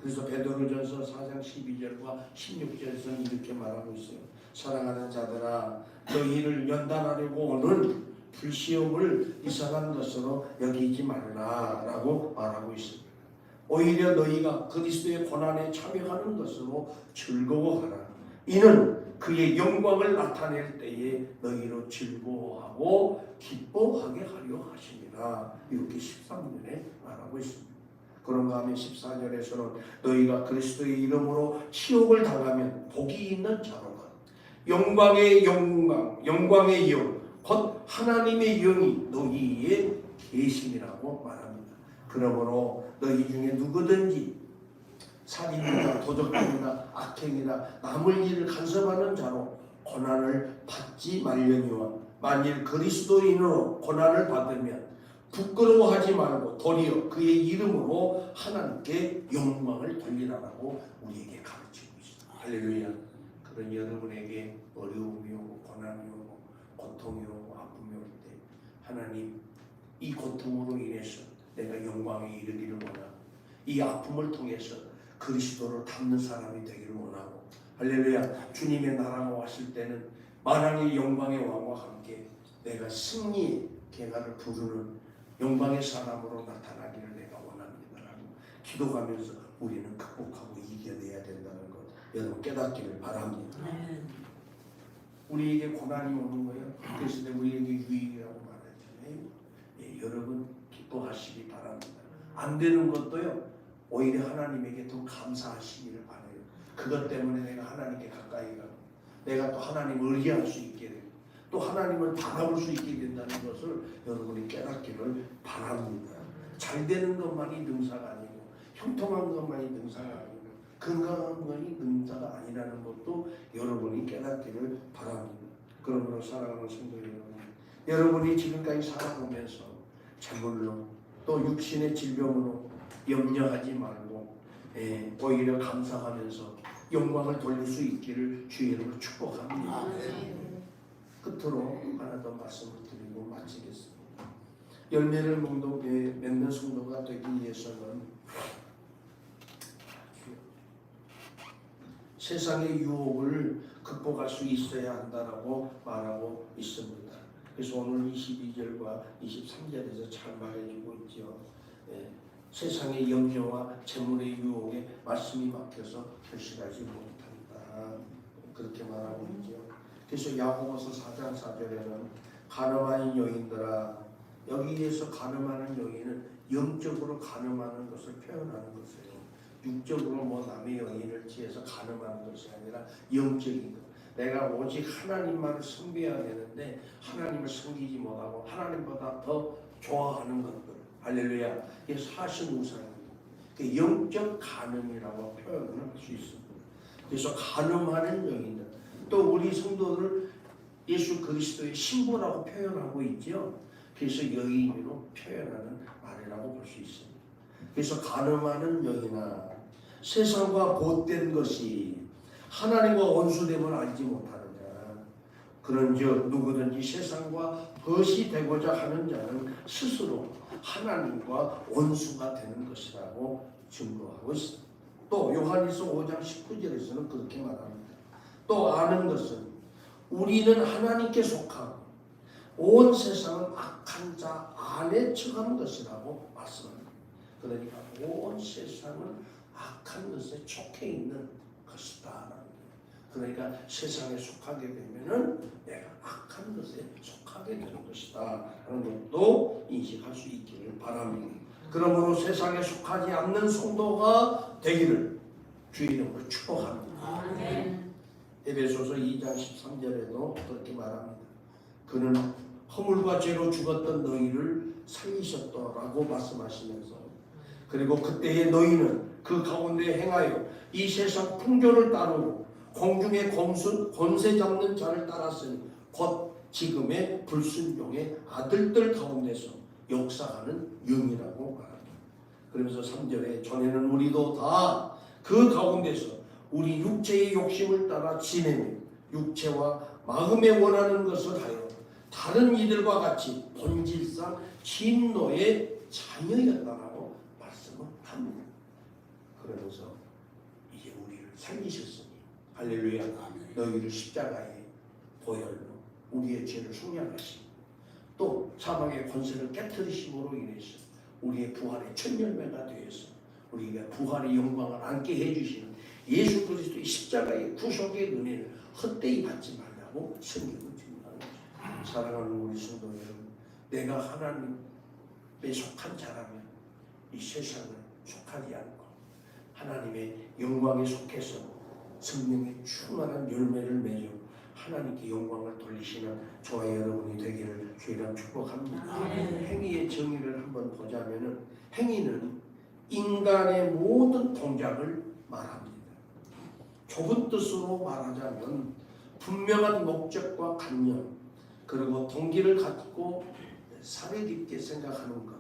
그래서 베드로전서 4장 12절과 16절에서는 이렇게 말하고 있어요. 사랑하는 자들아 너희를 연단하려고 오는 불시험을 이상한 것으로 여기지 말라 라고 말하고 있습니다. 오히려 너희가 그리스도의 고난에 참여하는 것으로 즐거워하라. 이는 그의 영광을 나타낼 때에 너희로 즐거워하고 기뻐하게 하려 하심이라. 이렇게 13절에 말하고 있습니다. 그런가 하면 14절에서는 너희가 그리스도의 이름으로 치욕을 당하면 복이 있는 자로다. 영광의 영광, 영광의 영, 곧 하나님의 영이 너희에 계심이라고 말합니다. 그러므로 너희 중에 누구든지 살인이나 도적질이나 악행이나 남의 일을 간섭하는 자로 고난을 받지 말려니와 만일 그리스도인으로 고난을 받으면 부끄러워하지 말고 도리어 그의 이름으로 하나님께 영광을 돌리라고 우리에게 가르치고 있습니다. 할렐루야. 그런 여러분에게 어려움이 오고 고난이 오고 고통이 오고 아픔이 올 때 하나님 이 고통으로 인해서 내가 영광에 이르기를 원하고 이 아픔을 통해서 그리스도를 닮는 사람이 되기를 원하고 할렐루야. 주님의 나라가 왔을 때는 만왕의 영광의 왕과 함께 내가 승리의 계가를 부르는 영광의 사람으로 나타나기를 내가 원합니다라고 기도하면서 우리는 극복하고 이겨내야 된다는 것 여러분 깨닫기를 바랍니다. 우리에게 고난이 오는 거예요. 그래서 내가 우리에게 유익이라고 말했잖아요. 예, 여러분 기뻐하시기 바랍니다. 안 되는 것도요. 오히려 하나님에게 더 감사하시기를 바라요. 그것 때문에 내가 하나님께 가까이 가고 내가 또 하나님을 의지할 수 있게 되고 또 하나님을 바라볼 수 있게 된다는 것을 여러분이 깨닫기를 바랍니다. 잘 되는 것만이 능사가 아니고 형통한 것만이 능사가 아니고 건강한 것이 능사가 아니라는 것도 여러분이 깨닫기를 바랍니다. 그러므로 사랑하는 성도 여러분, 여러분이 지금까지 살아오면서 재물로 또 육신의 질병으로 염려하지 말고 오히려 감사하면서 영광을 돌릴 수 있기를 주의 이름으로 축복합니다. 끝으로 하나 더 말씀을 드리고 마치겠습니다. 열매를 맺는 성도가 되기 위해서는 세상의 유혹을 극복할 수 있어야 한다라고 말하고 있습니다. 그래서 오늘 22절과 23절에서 잘 말해주고 있죠. 세상의 염려와 재물의 유혹에 말씀이 막혀서 결실하지 못한다. 그렇게 말하고 있죠. 그래서 야고보서 4장 4절에는 가늠한 여인들아, 여기에서 가늠하는 여인은 영적으로 가늠하는 것을 표현하는 것이에요. 육적으로 뭐 남의 여인을 취해서 가늠하는 것이 아니라 영적인 것. 내가 오직 하나님만을 섬겨야 되는데 하나님을 섬기지 못하고 하나님보다 더 좋아하는 것들. 할렐루야. 이게 사실무상입니다. 영적 간음이라고 표현을 할 수 있습니다. 그래서 간음하는 여인들. 또 우리 성도들을 예수 그리스도의 신부라고 표현하고 있죠. 그래서 여인으로 표현하는 말이라고 볼 수 있습니다. 그래서 간음하는 여인아, 세상과 보된 것이 하나님과 원수됨을 알지 못하는 자, 그런즉 누구든지 세상과 벗이 되고자 하는 자는 스스로 하나님과 원수가 되는 것이라고 증거하고 있습니다. 또 요한일서 5장 19절에서는 그렇게 말합니다. 또 아는 것은 우리는 하나님께 속하고 온 세상은 악한 자 안에 처하는 것이라고 말씀합니다. 그러니까 온 세상은 악한 것에 촉해 있는 것이다. 그러니까 세상에 속하게 되면은 내가 악한 것에 속하게 되는 것이다 하는 것도 인식할 수 있기를 바랍니다. 그러므로 세상에 속하지 않는 성도가 되기를 주의 이름으로 축복합니다. 에베소서 2장 13절에도 그렇게 말합니다. 그는 허물과 죄로 죽었던 너희를 살리셨더라고 말씀하시면서, 그리고 그때의 너희는 그 가운데 행하여 이 세상 풍조를 따르고 공중의 권세 잡는 자를 따랐으니 곧 지금의 불순종의 아들들 가운데서 역사하는 영이라고 말합니다. 그러면서 3절에 전에는 우리도 다 그 가운데서 우리 육체의 욕심을 따라 지내며 육체와 마음에 원하는 것을 하여 다른 이들과 같이 본질상 진노의 자녀였다라고 말씀을 합니다. 그러면서 이제 우리를 살리셨으니 할렐루야, 너희를 십자가의 보혈로 우리의 죄를 속량하시고 또 사망의 권세를 깨뜨리심으로 인해서 우리의 부활의 첫 열매가 되어서 우리가 부활의 영광을 안게 해주시는 예수 그리스도의 십자가의 구속의 은혜를 헛되이 받지 말라고 성경은 증명합니다. 사랑하는 우리 성도 여러분, 내가 하나님에 속한 자라면 이 세상을 속하지 않고 하나님의 영광에 속해서 성령의 충만한 열매를 맺어 하나님께 영광을 돌리시는 저와 여러분이 되기를 주의랑 축복합니다. 행위의 정의를 한번 보자면은 행위는 인간의 모든 동작을 말합니다. 좁은 뜻으로 말하자면 분명한 목적과 관념, 그리고 동기를 갖고 사려 깊게 생각하는 것,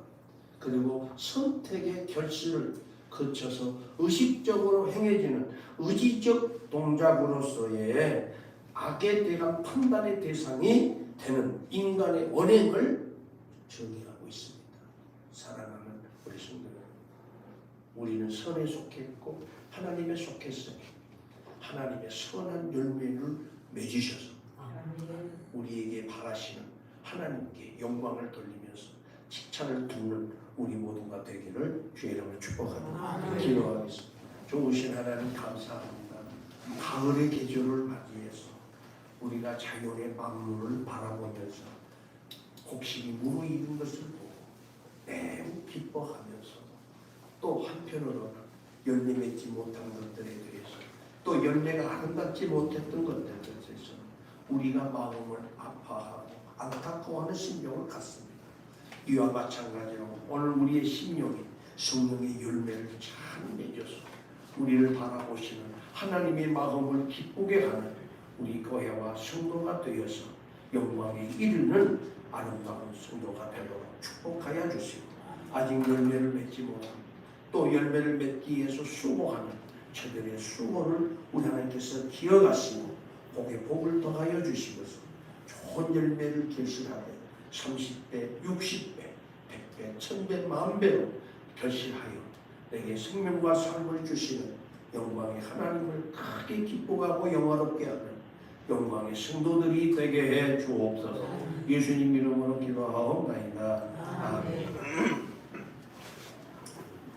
그리고 선택의 결실을 거쳐서 의식적으로 행해지는 의지적 동작으로서의 악에 대한 판단의 대상이 되는 인간의 언행을 정의하고 있습니다. 사랑하는 우리 성도들, 우리는 선에 속해 있고 하나님에 속했으니 하나님의 선한 열매를 맺으셔서 우리에게 바라시는 하나님께 영광을 돌리면서 칭찬을 듣는 우리 모두가 되기를 주의 이름으로 축복합니다. 기도하겠습니다. 좋으신 하나님 감사합니다. 가을의 계절을 맞이해서 우리가 자연의 만물을 바라보면서 곡식이 무르익은 것을 보고 매우 기뻐하면서 또 한편으로는 열매 맺지 못한 것들에 대해서 또 열매가 아름답지 못했던 것들에 대해서 우리가 마음을 아파하고 안타까워하는 심령을 갖습니다. 이와 마찬가지로 오늘 우리의 심령이 성령의 열매를 잘 맺어서 우리를 바라보시는 하나님의 마음을 기쁘게 하는 우리 교회와 성도가 되어서 영광에 이르는 아름다운 성도가 되도록 축복하여 주시고, 아직 열매를 맺지 못하고 또 열매를 맺기 위해서 수고하는 저들의 수고를 우리 하나님께서 기억하시고 복에 복을 더하여 주시고서 좋은 열매를 결실하되 30배, 60배, 100배, 1000배, 10,000배로 결실하여 내게 생명과 삶을 주시는 영광의 하나님을 크게 기뻐하고 영화롭게 하는 영광의 성도들이 되게 해 주옵소서. 예수님 이름으로 기도하옵나이다. 아멘.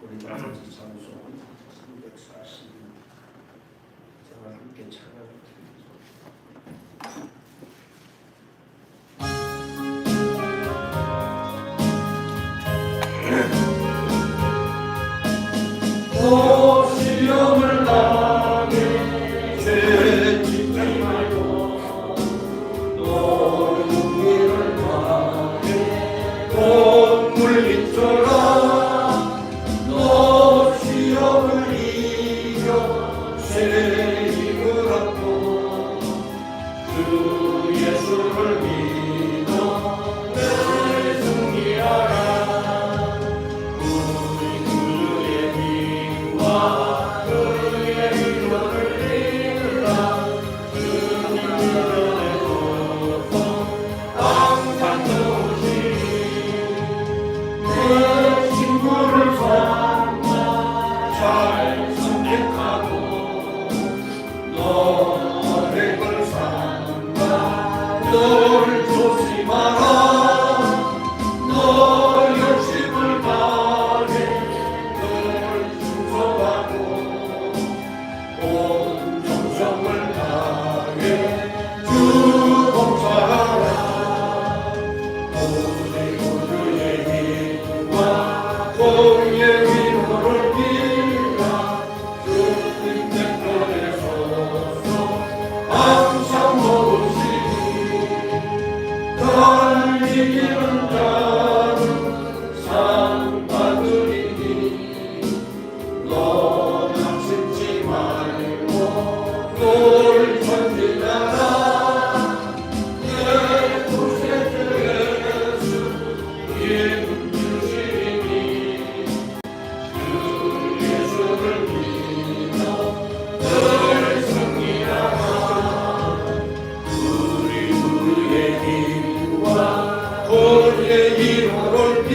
우리 나머지 찬송 340 제가 함께 찬양을 또 시험을 당해 죄 짓지 말고 또 용기를 당해 곧 물리쳐라. 또 시험을 이겨 새 힘을 얻고 그 예수를 믿어 늘 승리하라. 너를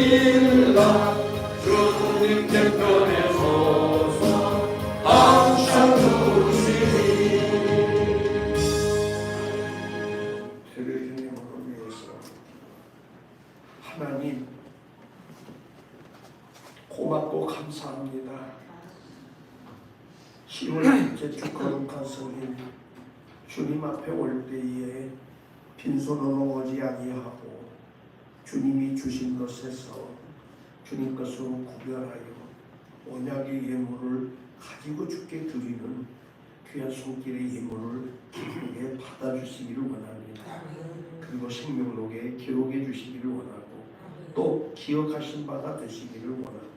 주시리라 주님 편에 서서 항상 주시리 주님을 위해서 하나님 고맙고 감사합니다. 10월 첫째 주 거룩한 성일 주님 앞에 올 때에 빈손으로 오지 아니하고 주님이 주신 것에서 주님 것으로 구별하여 언약의 예물을 가지고 주께 드리는 귀한 손길의 예물을 기쁘게 받아주시기를 원합니다. 그리고 생명록에 기록해 주시기를 원하고 또 기억하신 바가 되시기를 원하고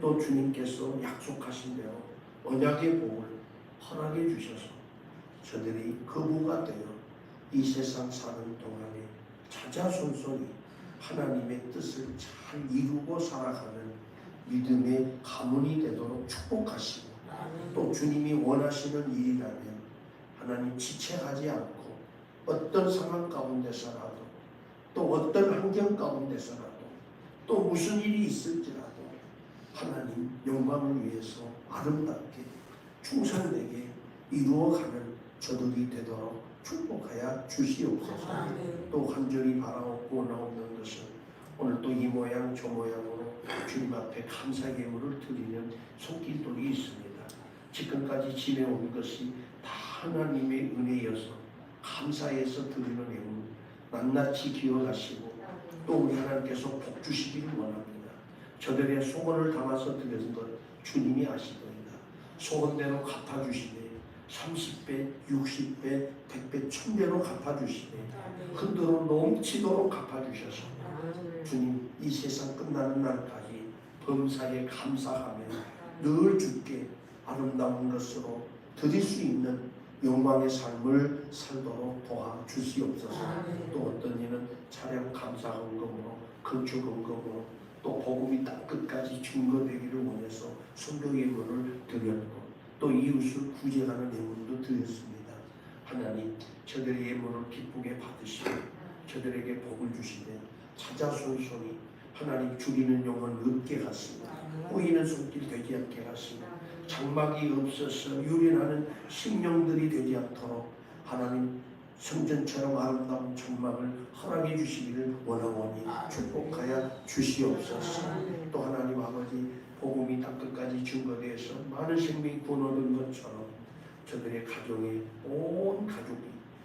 또 주님께서 약속하신 대로 언약의 복을 허락해 주셔서 저들이 거부가 되어 이 세상 사는 동안에 자자손손이 하나님의 뜻을 잘 이루고 살아가는 믿음의 가문이 되도록 축복하시고 또 주님이 원하시는 일이라면 하나님 지체하지 않고 어떤 상황 가운데서라도 또 어떤 환경 가운데서라도 또 무슨 일이 있을지라도 하나님 영광을 위해서 아름답게 충성되게 이루어가는 저들이 되도록 축복하여 주시옵소서. 또 간절히 바라옵고 나오는 것은 오늘 또 이 모양 저 모양으로 주님 앞에 감사 예물을 드리는 손길들이 있습니다. 지금까지 지내온 것이 다 하나님의 은혜여서 감사해서 드리는 예물 낱낱이 기억하시고 또 우리 하나님께서 복 주시기를 원합니다. 저들의 소원을 담아서 드린 것 주님이 아시더이다. 소원대로 갚아주시네. 30배, 60배, 100배, 1000배로 갚아주시네. 흔들어 넘치도록 갚아주셔서 주님 이 세상 끝나는 날까지 범사에 감사하며 늘 주께 아름다운 것으로 드릴 수 있는 영광의 삶을 살도록 도와주시옵소서. 또 어떤 이는 차량 감사 헌금으로 건축 헌금으로 또 복음이 땅 끝까지 증거되기를 원해서 선교 예물을 드렸고 또 이웃을 구제하는 예물도 드렸습니다. 하나님 저들의 예물을 기쁘게 받으시고 저들에게 복을 주시되 찾아손손이 하나님 죽이는 영혼 없게 하시고 꼬이는 손길 되지 않게 하시고 장막이 없어서 유린하는 심령들이 되지 않도록 하나님 성전처럼 아름다운 장막을 허락해 주시기를 원하오니 축복하여 주시옵소서. 또 하나님 아버지 복음이 땅끝까지 증거되어서 많은 생명이 구원하는 것처럼 저들의 가정의 온 가족이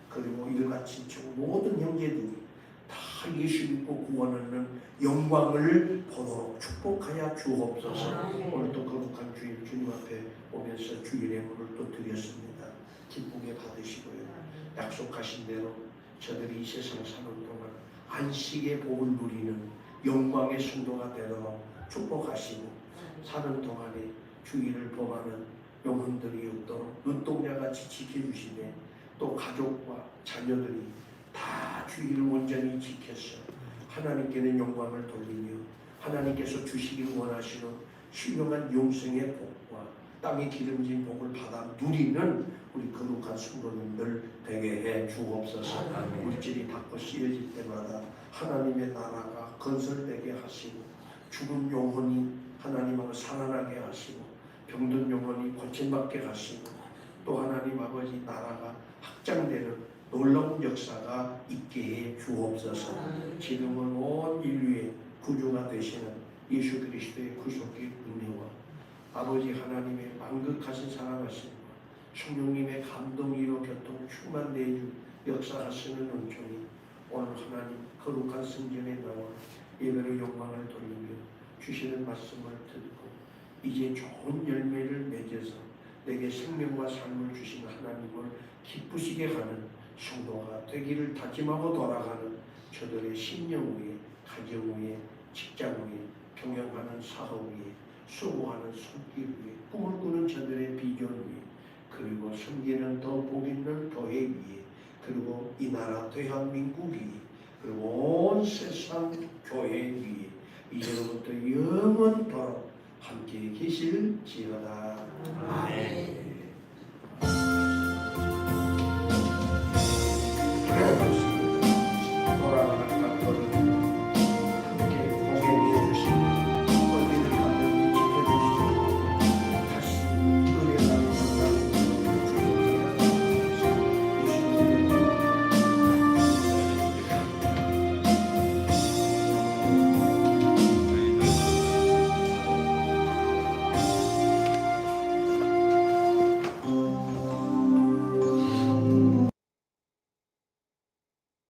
그리고 일가친척 모든 형제들이 다 예수 믿고 구원하는 영광을 보도록 축복하여 주옵소서. 오늘 또 거룩한 주일 주님 앞에 오면서 주일의 예물을 또 드렸습니다. 기쁘게 받으시고요. 약속하신 대로 저들이 이 세상 사는 동안 안식의 복을 누리는 영광의 성도가 되도록 축복하시고 사는 동안에 주의를 범하는 영혼들이 없도록 눈동자같이 지켜주시네. 또 가족과 자녀들이 다 주의를 온전히 지켜서 하나님께는 영광을 돌리며 하나님께서 주시길 원하시는 신령한 용성의 복과 땅에 기름진 복을 받아 누리는 우리 거룩한 성도님들 되게 해 주옵소서. 물질이 닿고 씌어질 때마다 하나님의 나라가 건설되게 하시고 죽은 영혼이 하나님하고 살아나게 하시고 병든 영혼이 고침받게 하시고 또 하나님 아버지 나라가 확장되는 놀라운 역사가 있게 해 주옵소서. 지금은 온 인류의 구주가 되시는 예수 그리스도의 구속의 은혜와 아버지 하나님의 만극하신 사랑하심과 성령님의 감동이로 교통 충만되어 역사하시는 은총이 오늘 하나님 거룩한 성전에 나와 예배로 영광을 돌리며 주시는 말씀을 듣고 이제 좋은 열매를 맺어서 내게 생명과 삶을 주신 하나님을 기쁘시게 하는 성도가 되기를 다짐하고 돌아가는 저들의 심령 위에 가정 위에 직장 위에 경영하는 사업 위에 수고하는 손길 위에 꿈을 꾸는 저들의 비전 위에 그리고 섬기는 더 복 있는 교회 위에 그리고 이 나라 대한민국 위에 그리고 온 세상 교회 위에 이제로부터 영원토록 함께 계실지어다. 아멘.